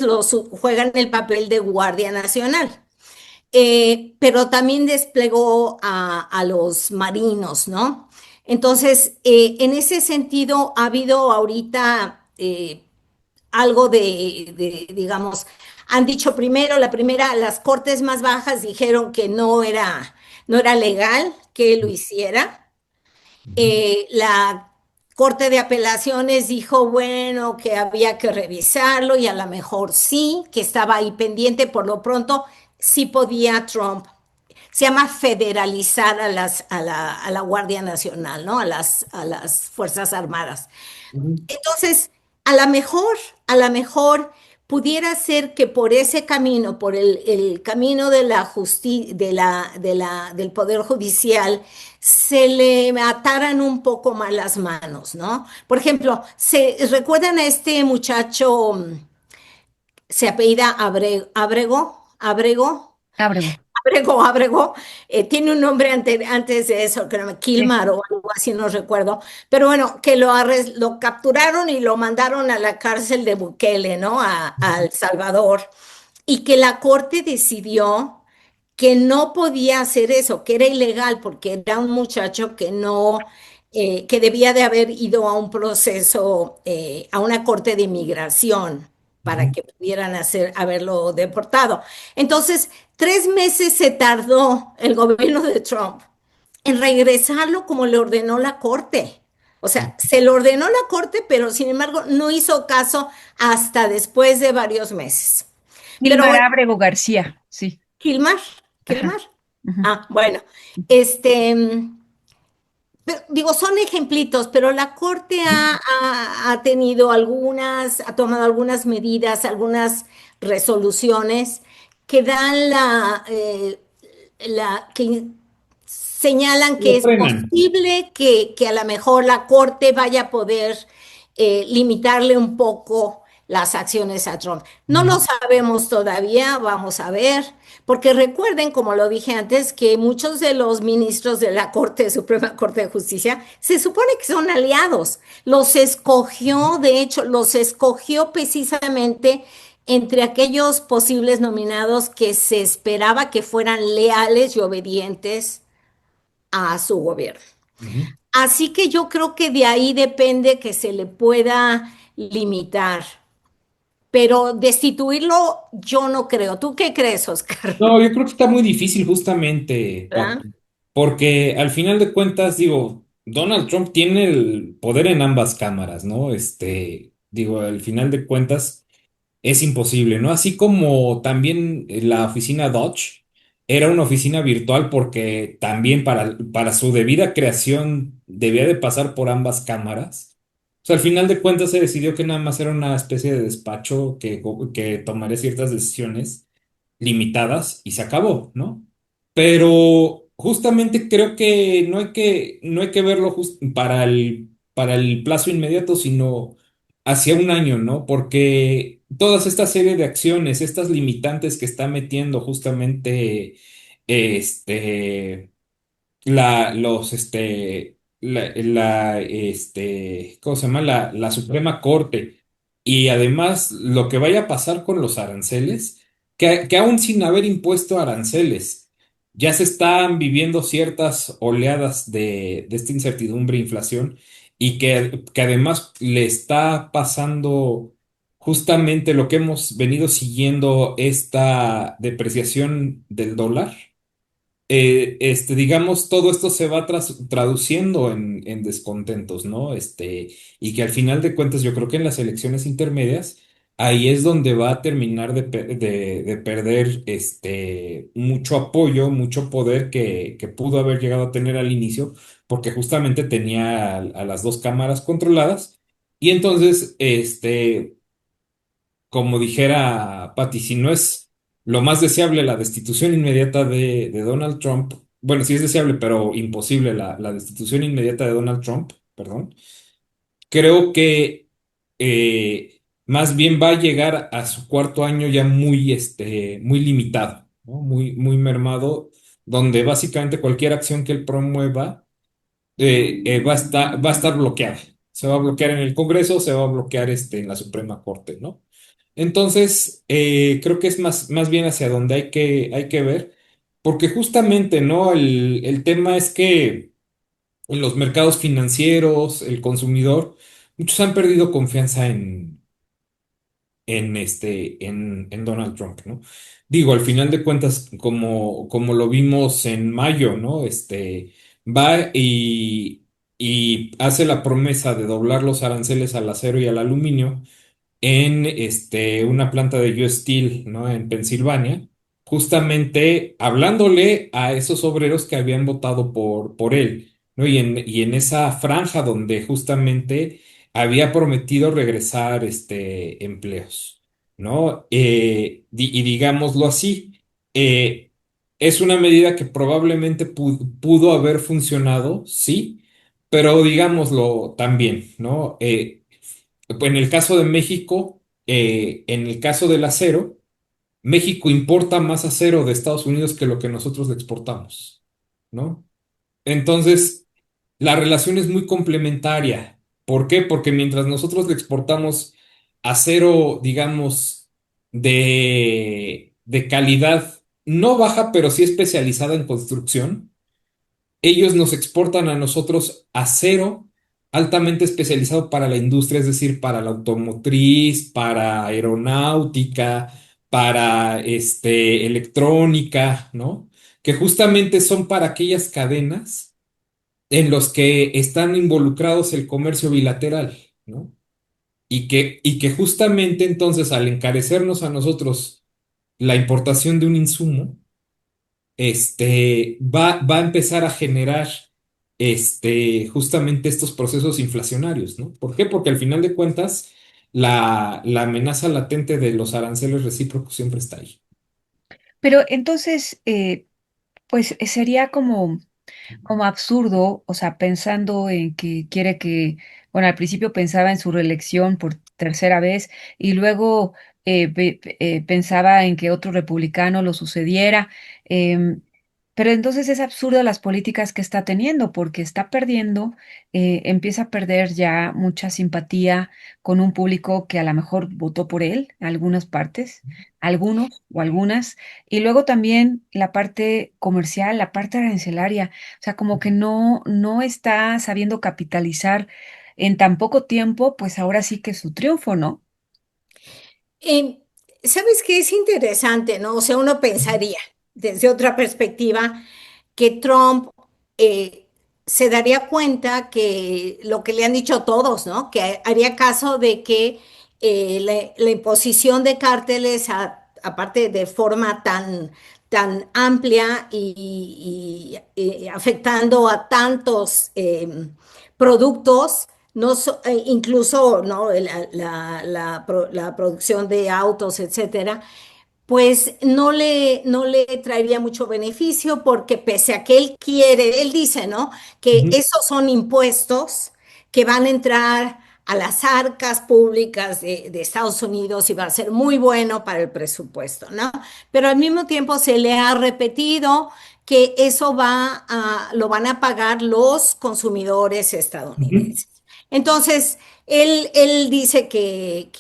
juegan el papel de Guardia Nacional. Pero también desplegó a los marinos, ¿no? Entonces, en ese sentido, ha habido ahorita algo digamos, han dicho primero, las cortes más bajas dijeron que no era legal que él lo hiciera. ujú, La Corte de Apelaciones dijo, bueno, que había que revisarlo y a lo mejor sí, que estaba ahí pendiente, por lo pronto sí podía Trump. Se llama federalizar a la Guardia Nacional, ¿no? A las Fuerzas Armadas. ujú, Entonces, a lo mejor pudiera ser que por ese camino, por el camino de la justicia, del Poder Judicial, se le ataran un poco más las manos, ¿no? Por ejemplo, ¿recuerdan a este muchacho, se apellida Ábrego. Abrego, tiene un nombre antes de eso, creo, Sí. Kilmar o algo así, no recuerdo, pero bueno, que lo capturaron y lo mandaron a la cárcel de Bukele, ¿no? A El Salvador, y que la corte decidió que no podía hacer eso, que era ilegal porque era un muchacho que no, que debía de haber ido a un proceso, a una corte de inmigración para ujú. que pudieran haberlo deportado. Entonces, 3 meses se tardó el gobierno de Trump en regresarlo como le ordenó la corte. O sea, se lo ordenó la corte, pero sin embargo no hizo caso hasta después de varios meses. Pero Gilmar bueno, Ábrego García, sí. Gilmar, Ajá. Gilmar. Ujú. Ah, bueno, este, pero, digo, son ejemplitos, pero la corte ha tenido algunas, ha tomado algunas medidas, algunas resoluciones que dan que señalan que Lo es frenan. posible que a lo mejor la corte vaya a poder limitarle un poco las acciones a Trump. No lo Ujú. sabemos todavía, vamos a ver, porque recuerden, como lo dije antes, que muchos de los ministros de la Corte, Suprema Corte de Justicia, se supone que son aliados. Los escogió, de hecho, los escogió precisamente entre aquellos posibles nominados que se esperaba que fueran leales y obedientes a su gobierno. Ujú. Así que yo creo que de ahí depende que se le pueda limitar, pero destituirlo yo no creo. ¿Tú qué crees, Oscar? No, yo creo que está muy difícil justamente, ¿Verdad? porque al final de cuentas, digo, Donald Trump tiene el poder en ambas cámaras, ¿no? Digo, al final de cuentas es imposible, ¿no? Así como también la oficina Dodge era una oficina virtual porque también para su debida creación debía de pasar por ambas cámaras. O sea, al final de cuentas se decidió que nada más era una especie de despacho que tomaría ciertas decisiones limitadas y se acabó, ¿no? Pero justamente creo que no hay que verlo para el plazo inmediato, sino hacia un año, ¿no? Porque todas esta serie de acciones, estas limitantes que está metiendo justamente este ¿cómo se llama? La Suprema Corte. Y además, lo que vaya a pasar con los aranceles, que aún sin haber impuesto aranceles, ya se están viviendo ciertas oleadas de esta incertidumbre e inflación, y que además le está pasando justamente lo que hemos venido siguiendo, esta depreciación del dólar. Digamos, todo esto se va traduciendo en descontentos, ¿no? Y que al final de cuentas, yo creo que en las elecciones intermedias, ahí es donde va a terminar de perder mucho apoyo, mucho poder que pudo haber llegado a tener al inicio, porque justamente tenía a las dos cámaras controladas. Y entonces, como dijera Patty, si no es lo más deseable la destitución inmediata de Donald Trump, bueno, sí es deseable, pero imposible la destitución inmediata de Donald Trump, perdón, creo que más bien va a llegar a su cuarto año ya muy limitado, ¿no? Muy mermado, donde básicamente cualquier acción que él promueva va a estar bloqueada. Se va a bloquear en el Congreso, se va a bloquear en la Suprema Corte, ¿no? Entonces, creo que es más bien hacia donde hay que ver, porque justamente, ¿no? El tema es que en los mercados financieros, el consumidor, muchos han perdido confianza en Donald Trump, ¿no? Digo, al final de cuentas, como lo vimos en mayo, ¿no? Va y hace la promesa de doblar los aranceles al acero y al aluminio en una planta de U.S. Steel, ¿no? En Pensilvania, justamente hablándole a esos obreros que habían votado por él, ¿no? Y en esa franja donde justamente había prometido regresar empleos, ¿no? Y digámoslo así, es una medida que probablemente pudo haber funcionado, sí, pero digámoslo también, ¿no? En el caso de México, en el caso del acero, México importa más acero de Estados Unidos que lo que nosotros le exportamos, ¿no? Entonces, la relación es muy complementaria. ¿Por qué? Porque mientras nosotros le exportamos acero, digamos, de calidad no baja, pero sí especializada en construcción, ellos nos exportan a nosotros acero altamente especializado para la industria, es decir, para la automotriz, para aeronáutica, para electrónica, ¿no? Que justamente son para aquellas cadenas en los que están involucrados el comercio bilateral, ¿no? Y que justamente entonces al encarecernos a nosotros la importación de un insumo, va a empezar a generar justamente estos procesos inflacionarios, ¿no? ¿Por qué? Porque al final de cuentas, la amenaza latente de los aranceles recíprocos siempre está ahí. Pero entonces, pues sería como absurdo, o sea, pensando en que quiere que, bueno, al principio pensaba en su reelección por tercera vez y luego pensaba en que otro republicano lo sucediera. em, pero entonces es absurdo las políticas que está teniendo porque está perdiendo, empieza a perder ya mucha simpatía con un público que a lo mejor votó por él, algunas partes, algunos o algunas, y luego también la parte comercial, la parte arancelaria. O sea, como que no está sabiendo capitalizar en tan poco tiempo, pues ahora sí que su triunfo, ¿no? Eh, ¿Sabes qué es interesante, no? O sea, uno pensaría desde otra perspectiva que Trump eh, se daría cuenta que lo que le han dicho todos, ¿no? Que haría caso de que la imposición de cárteles, aparte de forma tan amplia y afectando a tantos productos, no incluso ¿no? La producción de autos, etcétera, pues no le traería mucho beneficio porque pese a que él quiere, él dice, ¿no? Que Ujú, esos son impuestos que van a entrar a las arcas públicas de Estados Unidos y va a ser muy bueno para el presupuesto, ¿no? Pero al mismo tiempo se le ha repetido que eso lo van a pagar los consumidores ujú, estadounidenses. Entonces, él dice que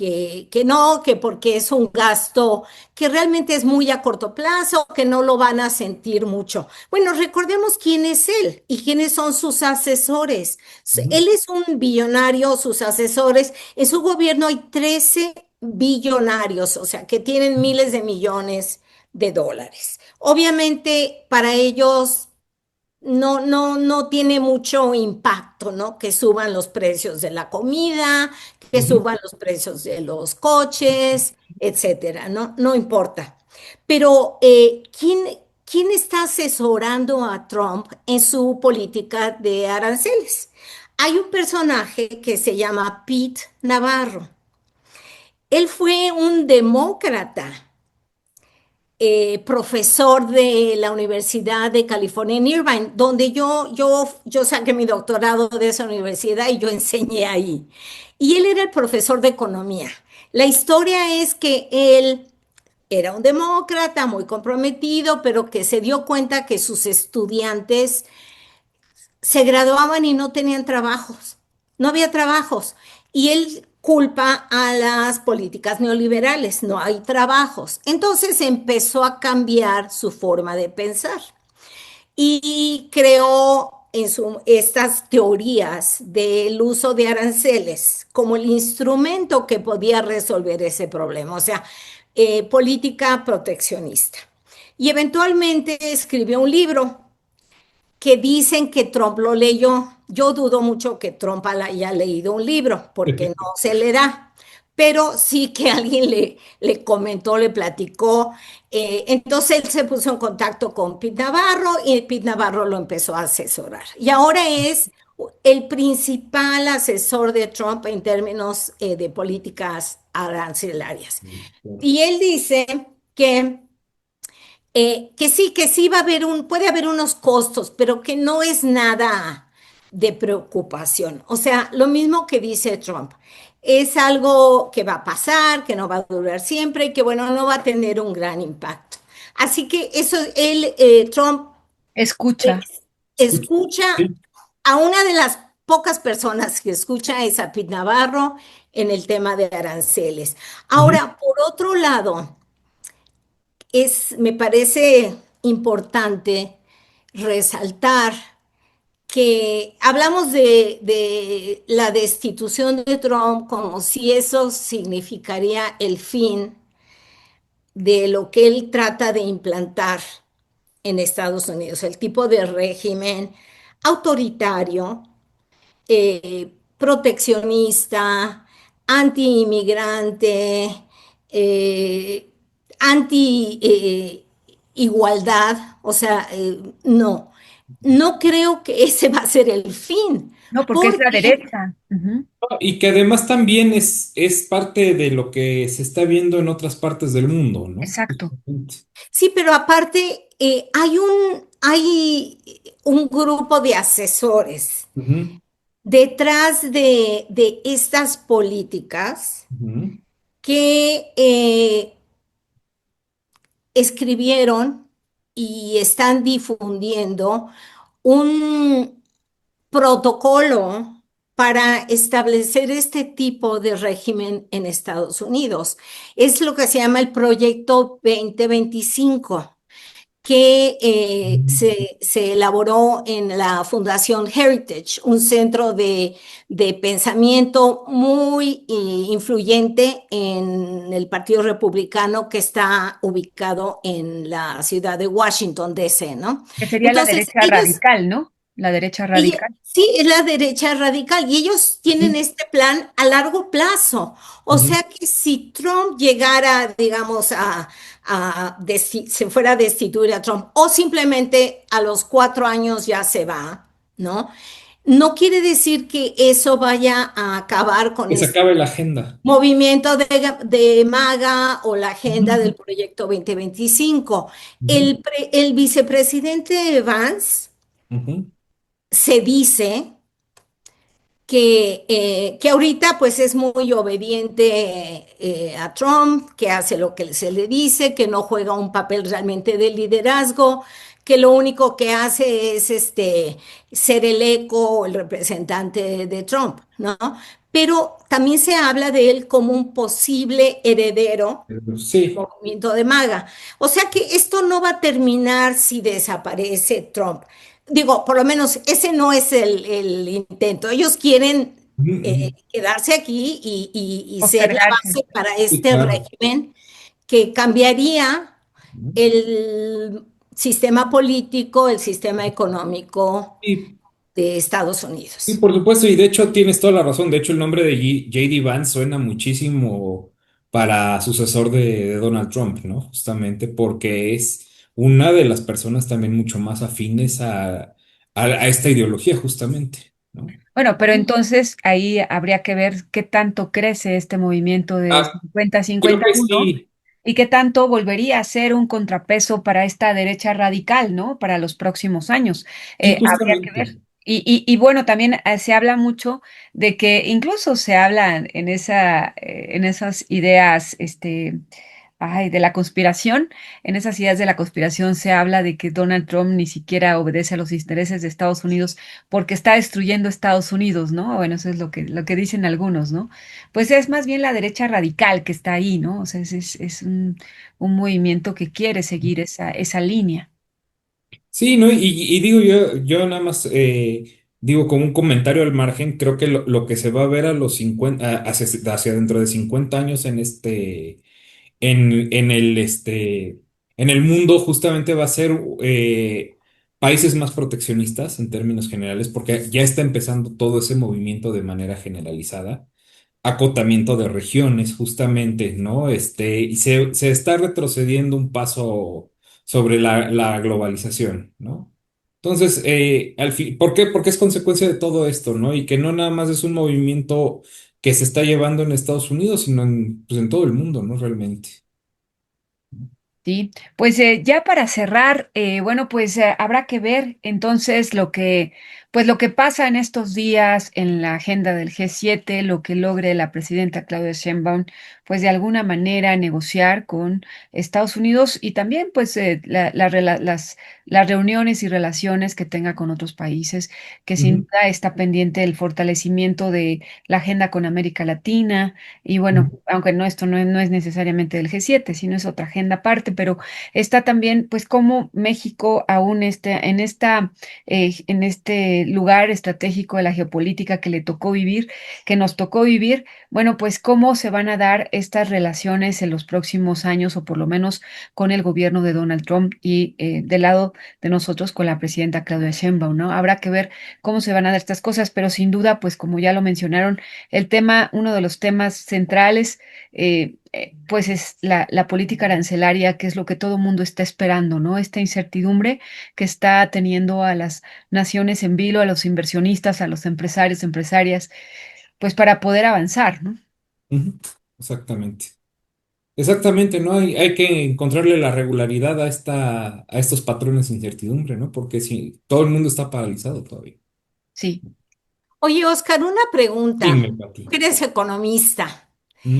no, que porque es un gasto que realmente es muy a corto plazo, que no lo van a sentir mucho. Bueno, recordemos quién es él y quiénes son sus asesores. ujú, Él es un billonario, sus asesores. En su gobierno hay 13 billonarios, o sea, que tienen miles de millones de dólares. Obviamente, para ellos no tiene mucho impacto, ¿no? Que suban los precios de la comida, que ujú. suban los precios de los coches, etcétera, ¿no? No importa. Pero, ¿quién está asesorando a Trump en su política de aranceles? Hay un personaje que se llama Pete Navarro. Él fue un demócrata profesor de la Universidad de California en Irvine, donde yo saqué mi doctorado de esa universidad y yo enseñé ahí. Y él era el profesor de economía. La historia es que él era un demócrata muy comprometido, pero que se dio cuenta que sus estudiantes se graduaban y no tenían trabajos, no había trabajos. Y él culpa a las políticas neoliberales, no hay trabajos. Entonces empezó a cambiar su forma de pensar y creó estas teorías del uso de aranceles como el instrumento que podía resolver ese problema, o sea, política proteccionista. Y eventualmente escribió un libro que dicen que Trump lo leyó. Yo dudo mucho que Trump haya leído un libro, porque no se le da, pero sí que alguien le comentó, le platicó. Entonces él se puso en contacto con Pete Navarro y Pete Navarro lo empezó a asesorar. Y ahora es el principal asesor de Trump en términos de políticas arancelarias. Y él dice que que sí va a haber puede haber unos costos, pero que no es nada de preocupación. O sea, lo mismo que dice Trump, es algo que va a pasar, que no va a durar siempre y que, bueno, no va a tener un gran impacto. Así que Trump eh, Escucha. Escucha. escucha Sí. a una de las pocas personas que escucha es a Pete Navarro en el tema de aranceles. Ujú, Ahora, por otro lado, me parece importante resaltar que hablamos de la destitución de Trump como si eso significaría el fin de lo que él trata de implantar en Estados Unidos, el tipo de régimen autoritario, proteccionista, anti-inmigrante, eh, anti-igualdad. O sea, no, no creo que ese va a ser el fin, No, porque es la porque derecha. Ujú. Y que además también es parte de lo que se está viendo en otras partes del mundo, ¿no? Exacto. Justamente. sí, pero aparte hay un grupo de asesores Ujú, detrás de estas políticas ujú, que escribieron y están difundiendo un protocolo para establecer este tipo de régimen en Estados Unidos. Es lo que se llama el Proyecto 2025, que se elaboró en la Fundación Heritage, un centro de pensamiento muy influyente en el Partido Republicano que está ubicado en la ciudad de Washington, D.C., ¿no? Que sería la Entonces, derecha radical, ¿no? La derecha radical. sí, es la derecha radical y ellos tienen ujú, este plan a largo plazo. O ujú. sea que si Trump llegara, digamos, se fuera a destituir a Trump o simplemente a los 4 años ya se va, ¿no? No quiere decir que eso vaya a acabar con Que se este acabe la agenda. movimiento de MAGA o la agenda Ujú, del Proyecto 2025. ujú, El vicepresidente Vance ujú. se dice que ahorita pues es muy obediente a Trump, que hace lo que se le dice, que no juega un papel realmente de liderazgo, que lo único que hace es ser el eco o el representante de Trump, ¿no? Pero también se habla de él como un posible heredero del Sí. movimiento de MAGA. O sea que esto no va a terminar si desaparece Trump. Digo, por lo menos ese no es el intento. Ellos quieren Ujú, ujú. quedarse aquí y ser la Postergarse. base para Sí, este claro. régimen que cambiaría Ujú. el sistema político, el sistema económico Y de Estados sí, Unidos. por supuesto, y de hecho tienes toda la razón. De hecho, el nombre de J.D. Vance suena muchísimo para sucesor de Donald Trump, ¿no? Justamente porque es una de las personas también mucho más afines a esta ideología, justamente, ¿no? Bueno, pero entonces ahí habría que ver qué tanto crece este movimiento de Ah, creo que 50-51 sí. y qué tanto volvería a ser un contrapeso para esta derecha radical, ¿no? Para los próximos años. Sí, Habría que ver. justamente. Y bueno, también se habla mucho de que incluso se habla en esas ideas, ay, de la conspiración, en esas ideas de la conspiración se habla de que Donald Trump ni siquiera obedece a los intereses de Estados Unidos porque está destruyendo Estados Unidos, ¿no? Bueno, eso es lo que dicen algunos, ¿no? Pues es más bien la derecha radical que está ahí, ¿no? O sea, es un movimiento que quiere seguir esa línea. Sí, ¿no? Y digo yo nada más digo como un comentario al margen, creo que lo que se va a ver a los 50, hacia dentro de 50 años en en el mundo justamente va a ser países más proteccionistas en términos generales, porque ya está empezando todo ese movimiento de manera generalizada, acotamiento de regiones, justamente, ¿no? Y se está retrocediendo un paso sobre la globalización, ¿no? Entonces, al fin, ¿por qué? Porque es consecuencia de todo esto, ¿no? Y que no nada más es un movimiento que se está llevando en Estados Unidos, sino pues, en todo el mundo, ¿no? Realmente. Sí, pues ya para cerrar, bueno, pues habrá que ver entonces pues lo que pasa en estos días en la agenda del G7, lo que logre la presidenta Claudia Sheinbaum, pues de alguna manera negociar con Estados Unidos y también pues las reuniones y relaciones que tenga con otros países, que sin Ujú, duda está pendiente el fortalecimiento de la agenda con América Latina y bueno, ujú. aunque esto no es necesariamente del G7, sino es otra agenda aparte, pero está también, pues, cómo México aún está en lugar estratégico de la geopolítica que le tocó vivir, que nos tocó vivir, bueno, pues cómo se van a dar estas relaciones en los próximos años, o por lo menos con el gobierno de Donald Trump y del lado de nosotros con la presidenta Claudia Sheinbaum, ¿no? Habrá que ver cómo se van a dar estas cosas, pero sin duda, pues como ya lo mencionaron, el tema, uno de los temas centrales, pues es la política arancelaria, que es lo que todo el mundo está esperando, ¿no? Esta incertidumbre que está teniendo a las naciones en vilo, a los inversionistas, a los empresarios, empresarias, pues para poder avanzar, ¿no? Ujú. Exactamente. Exactamente, ¿no? Hay que encontrarle la regularidad a estos patrones de incertidumbre, ¿no? Porque si todo el mundo está paralizado todavía. Sí. Oye, Oscar, una Dime, pregunta. Pati. Tú que eres economista. Mm.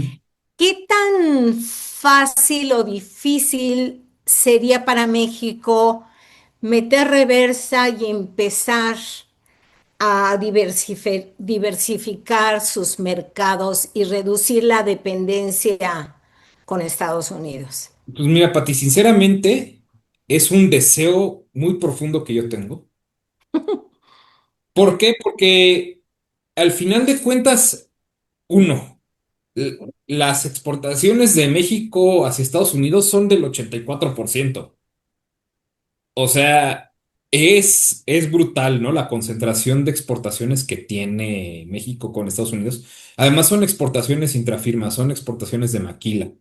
¿Qué tan fácil o difícil sería para México meter reversa y empezar a diversificar sus mercados y reducir la dependencia con Estados Unidos? Pues mira, Pati, sinceramente es un deseo muy profundo que yo tengo. ¿Por qué? Porque al final de cuentas, uno, las exportaciones de México hacia Estados Unidos son del 84%. O sea, es brutal, ¿no? La concentración de exportaciones que tiene México con Estados Unidos. Además, son exportaciones intrafirma, son exportaciones de maquila,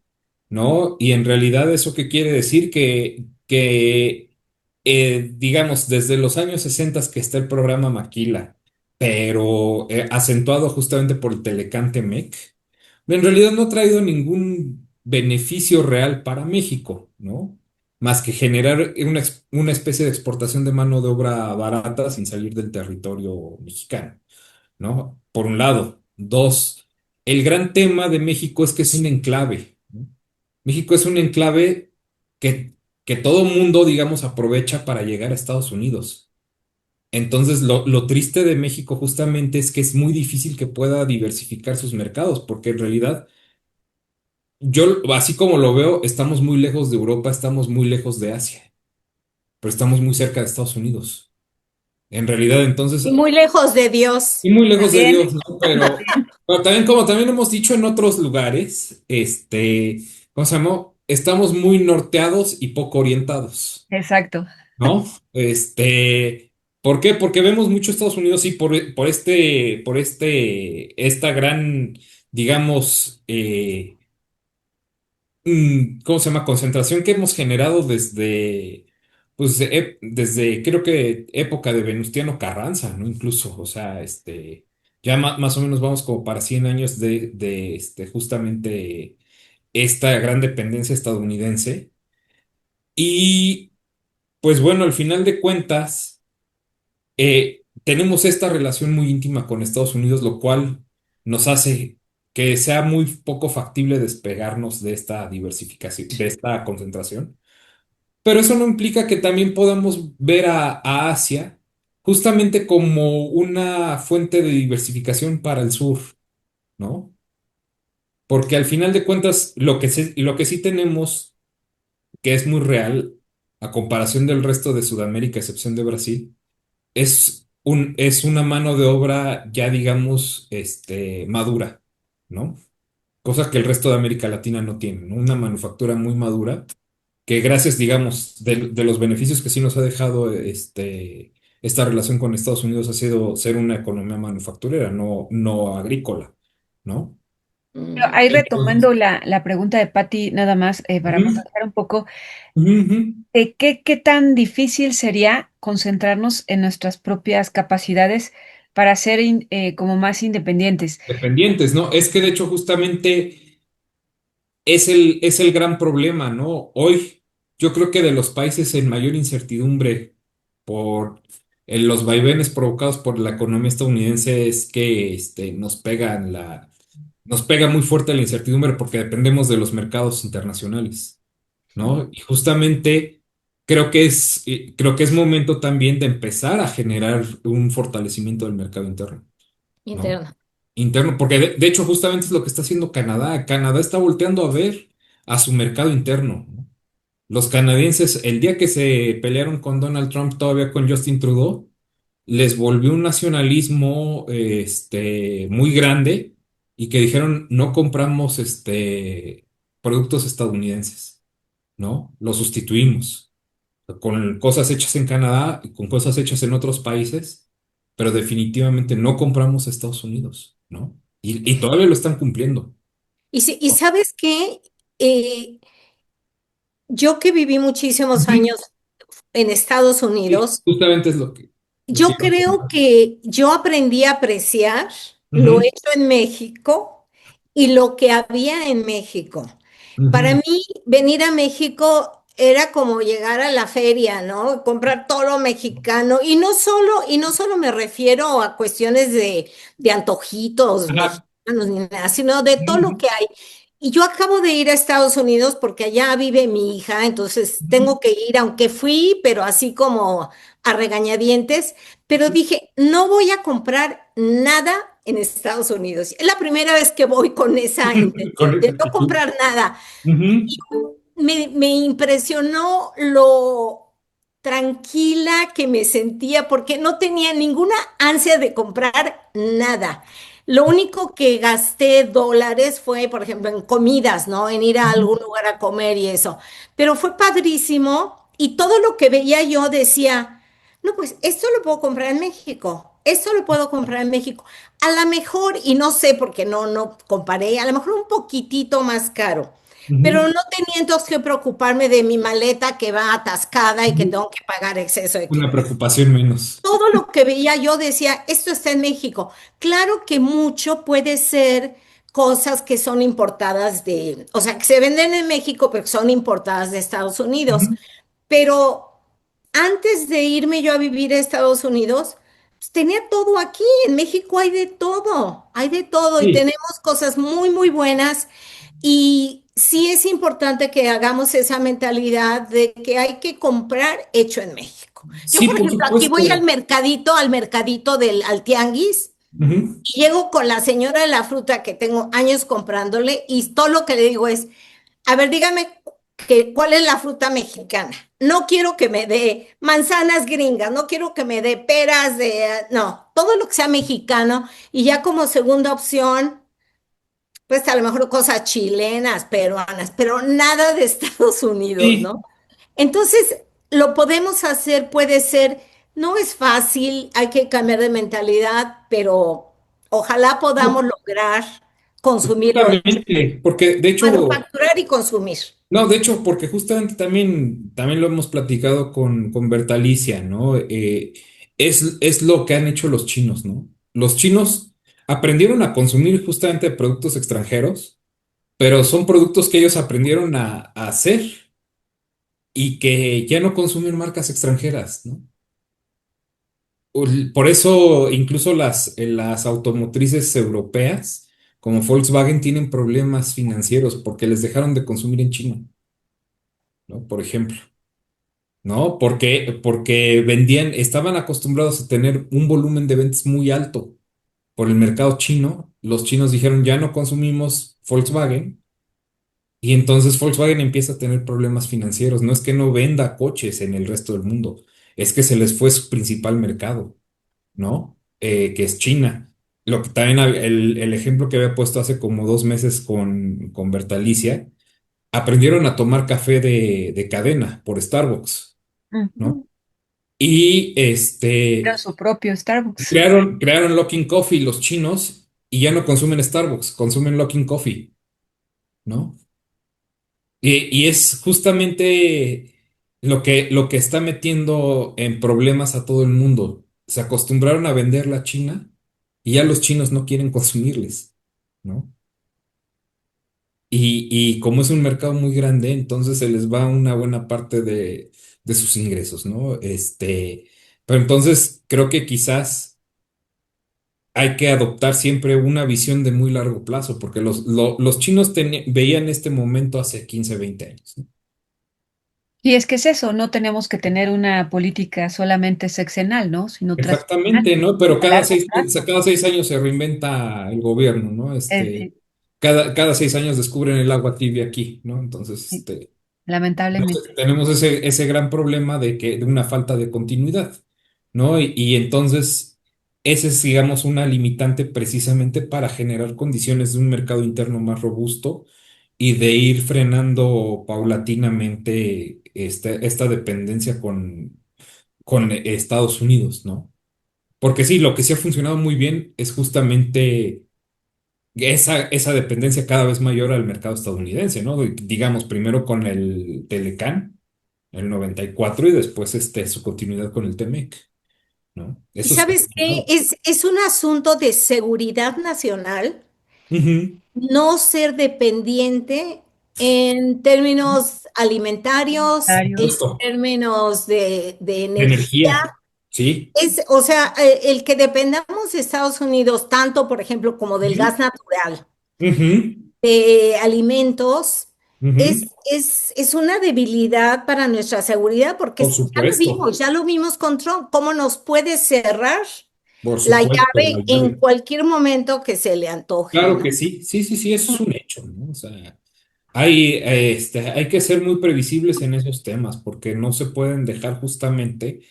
¿no? Y en realidad, ¿eso qué quiere decir? Digamos, desde los años 60 que está el programa Maquila, pero acentuado justamente por el Telecante MEC, en realidad no ha traído ningún beneficio real para México, ¿no? Más que generar una especie de exportación de mano de obra barata sin salir del territorio mexicano, ¿no? Por un lado. Dos, el gran tema de México es que es un enclave, ¿no? México es un enclave que, que todo mundo, digamos, aprovecha para llegar a Estados Unidos. Entonces, lo triste de México justamente es que es muy difícil que pueda diversificar sus mercados, porque en realidad yo, así como lo veo, estamos muy lejos de Europa, estamos muy lejos de Asia, pero estamos muy cerca de Estados Unidos. En realidad, entonces, Y muy lejos de Dios. y muy lejos de También, Dios, ¿no? Pero también, como también hemos dicho en otros lugares, ¿cómo se llama? Estamos muy norteados y poco orientados, exacto. ¿no? ¿Por qué? Porque vemos mucho Estados Unidos y esta gran, digamos, ¿cómo se llama? Concentración que hemos generado desde, pues, desde creo que época de Venustiano Carranza, ¿no? Incluso, o sea, ya más o menos vamos como para 100 años de justamente esta gran dependencia estadounidense. Y, pues bueno, al final de cuentas, tenemos esta relación muy íntima con Estados Unidos, lo cual nos hace que sea muy poco factible despegarnos de esta diversificación, de esta concentración. Pero eso no implica que también podamos ver a Asia justamente como una fuente de diversificación para el sur, ¿no? Porque al final de cuentas, lo que sí tenemos, que es muy real, a comparación del resto de Sudamérica, a excepción de Brasil, es una mano de obra ya, digamos, madura, ¿no? Cosa que el resto de América Latina no tiene, ¿no? Una manufactura muy madura, que gracias, digamos, de los beneficios que sí nos ha dejado esta relación con Estados Unidos ha sido ser una economía manufacturera, no agrícola, ¿no? Pero Mm. ahí Entonces, retomando la pregunta de Patti, nada más para ujú, contestar un poco, ujú, ujú. ¿qué tan difícil sería concentrarnos en nuestras propias capacidades para ser como más independientes? Dependientes, ¿no? Es que de hecho justamente es el gran problema, ¿no? Hoy yo creo que de los países en mayor incertidumbre por los vaivenes provocados por la economía estadounidense es que nos pega muy fuerte la incertidumbre porque dependemos de los mercados internacionales, ¿no? Y justamente creo que es momento también de empezar a generar un fortalecimiento del mercado interno, ¿no? Interno. Interno, porque de hecho justamente es lo que está haciendo Canadá. Canadá está volteando a ver a su mercado interno, ¿no? Los canadienses, el día que se pelearon con Donald Trump, todavía con Justin Trudeau, les volvió un nacionalismo muy grande y que dijeron no compramos productos estadounidenses, ¿no? Los sustituimos con cosas hechas en Canadá y con cosas hechas en otros países, pero definitivamente no compramos a Estados Unidos, ¿no? Y todavía lo están cumpliendo. Y sabes qué, Eh, yo que viví muchísimos Ujú. años en Estados Sí, Unidos, justamente es lo que yo iba a creo comentar. que yo aprendí a apreciar lo Ujú, hecho en México y lo que había en México. Para ujú, mí, venir a México era como llegar a la feria, ¿no? Comprar todo lo mexicano. Y no solo me refiero a cuestiones de antojitos ajá, mexicanos ni nada, sino de todo lo ujú, que hay. Y yo acabo de ir a Estados Unidos porque allá vive mi hija, entonces ujú, tengo que ir, aunque fui, pero así como a regañadientes, pero dije, no voy a comprar nada en Estados Unidos. Es la primera vez que voy con esa con intención esa de no actitud. comprar nada. Ujú, Me impresionó lo tranquila que me sentía porque no tenía ninguna ansia de comprar nada. Lo único que gasté dólares fue, por ejemplo, en comidas, ¿no? En ir a ujú, algún lugar a comer y eso. Pero fue padrísimo y todo lo que veía yo decía, no, pues esto lo puedo comprar en México. Esto lo puedo comprar en México. A lo mejor, y no sé porque no comparé, a lo mejor un poquitito más caro, pero ujú, no tenía entonces que preocuparme de mi maleta que va atascada y que ujú. tengo que pagar exceso de Una kilos. preocupación menos. Todo lo que veía yo decía, esto está en México. Claro que mucho puede ser cosas que son importadas o sea, que se venden en México, pero que son importadas de Estados Unidos. Ujú. Pero antes de irme yo a vivir a Estados Unidos, pues, tenía todo aquí. En México hay de todo y Sí, tenemos cosas muy, muy buenas. Y sí es importante que hagamos esa mentalidad de que hay que comprar hecho en México. Yo, sí, por por ejemplo, aquí voy supuesto. al mercadito al tianguis, Ujú. y llego con la señora de la fruta que tengo años comprándole y todo lo que le digo es, a ver, dígame cuál es la fruta mexicana. No quiero que me dé manzanas gringas, no quiero que me dé peras no, todo lo que sea mexicano. Y ya como segunda opción, pues a lo mejor cosas chilenas, peruanas, pero nada de Estados Unidos, Sí, ¿no? Entonces, lo podemos hacer, puede ser, no es fácil, hay que cambiar de mentalidad, pero ojalá podamos lograr consumir lo hecho, justamente, porque de hecho, manufacturar y consumir. no, de hecho, porque justamente también lo hemos platicado con Bertalicia, ¿no? Es lo que han hecho los chinos, ¿no? Los chinos aprendieron a consumir justamente productos extranjeros, pero son productos que ellos aprendieron a hacer y que ya no consumen marcas extranjeras, ¿no? Por eso incluso las automotrices europeas, como Volkswagen, tienen problemas financieros porque les dejaron de consumir en China, ¿no? Por ejemplo, ¿no? Porque estaban acostumbrados a tener un volumen de ventas muy alto por el mercado chino. Los chinos dijeron, ya no consumimos Volkswagen. Y entonces Volkswagen empieza a tener problemas financieros. No es que no venda coches en el resto del mundo, es que se les fue su principal mercado, ¿no? Que es China. Lo que también el ejemplo que había puesto hace como 2 meses con Bertalicia, aprendieron a tomar café de cadena por Starbucks, ¿no? Ujú. Y Era su propio Starbucks. crearon Luckin Coffee los chinos y ya no consumen Starbucks, consumen Luckin Coffee, ¿no? Y es justamente lo que está metiendo en problemas a todo el mundo. Se acostumbraron a vender la China y ya los chinos no quieren consumirles, ¿no? Y como es un mercado muy grande, entonces se les va una buena parte de sus ingresos, ¿no? Pero entonces creo que quizás hay que adoptar siempre una visión de muy largo plazo, porque los chinos veían este momento hace 15 20 años, ¿no? Y es que es eso, no tenemos que tener una política solamente sexenal, ¿no? Sino trascendental, Exactamente, ¿no? Pero a largo plazo. cada 6 años se reinventa el gobierno, ¿no? Sí, Cada 6 años descubren el agua tibia aquí, ¿no? Entonces, sí, lamentablemente. tenemos ese gran problema de una falta de continuidad. ¿no? Y entonces, ese es, digamos, una limitante precisamente para generar condiciones de un mercado interno más robusto y de ir frenando paulatinamente esta dependencia con Estados Unidos, ¿no? Porque sí, lo que sí ha funcionado muy bien es justamente esa dependencia cada vez mayor al mercado estadounidense, ¿no? Digamos, primero con el Telecán, el 94, y después su continuidad con el Temec, ¿no? ¿Y Eso sí ha sabes qué? funcionado. Es un asunto de seguridad nacional Ujú. no ser dependiente en términos alimentarios, en Justo, términos de de energía. energía, sí. O sea, el que dependamos de Estados Unidos, tanto, por ejemplo, como del Ujú, gas natural, ujú, de alimentos, ujú. es una debilidad para nuestra seguridad, porque Por supuesto, ya lo vimos con Trump, cómo nos puede cerrar por la supuesto, la llave en llave. cualquier momento que se le antoje, Claro ¿no? que sí, sí, sí, sí, eso es un hecho, ¿no? O sea, hay que ser muy previsibles en esos temas porque no se pueden dejar justamente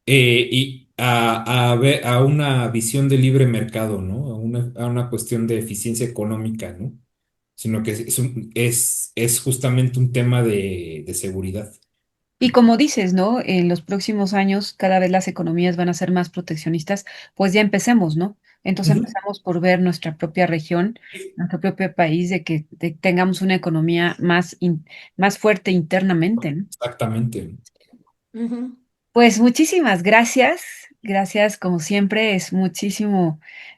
y a una visión de libre mercado, ¿no? A una cuestión de eficiencia económica, ¿no? Sino que es justamente un tema de seguridad. Y como dices, ¿no? En los próximos años cada vez las economías van a ser más proteccionistas, pues ya empecemos, ¿no? Entonces Ujú. empezamos por ver nuestra propia región, nuestro propio país, de que tengamos una economía más fuerte internamente, ¿no? Ujú. Pues muchísimas gracias, gracias como siempre,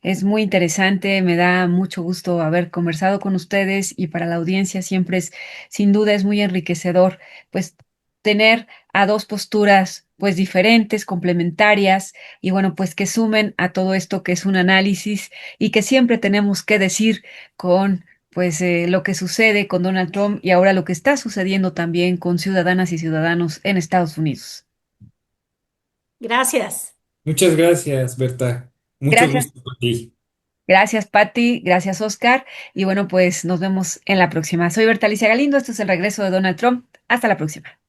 es muy interesante, me da mucho gusto haber conversado con ustedes y para la audiencia siempre sin duda es muy enriquecedor, pues tener a dos posturas pues diferentes, complementarias y bueno, pues que sumen a todo esto que es un análisis y que siempre tenemos que decir con pues lo que sucede con Donald Trump y ahora lo que está sucediendo también con ciudadanas y ciudadanos en Estados Unidos. Gracias. Muchas gracias, Berta. Mucho Gracias, gusto por ti. gracias Patti, gracias Oscar y bueno, pues nos vemos en la próxima. Soy Berta Alicia Galindo, esto es el regreso de Donald Trump. Hasta la próxima.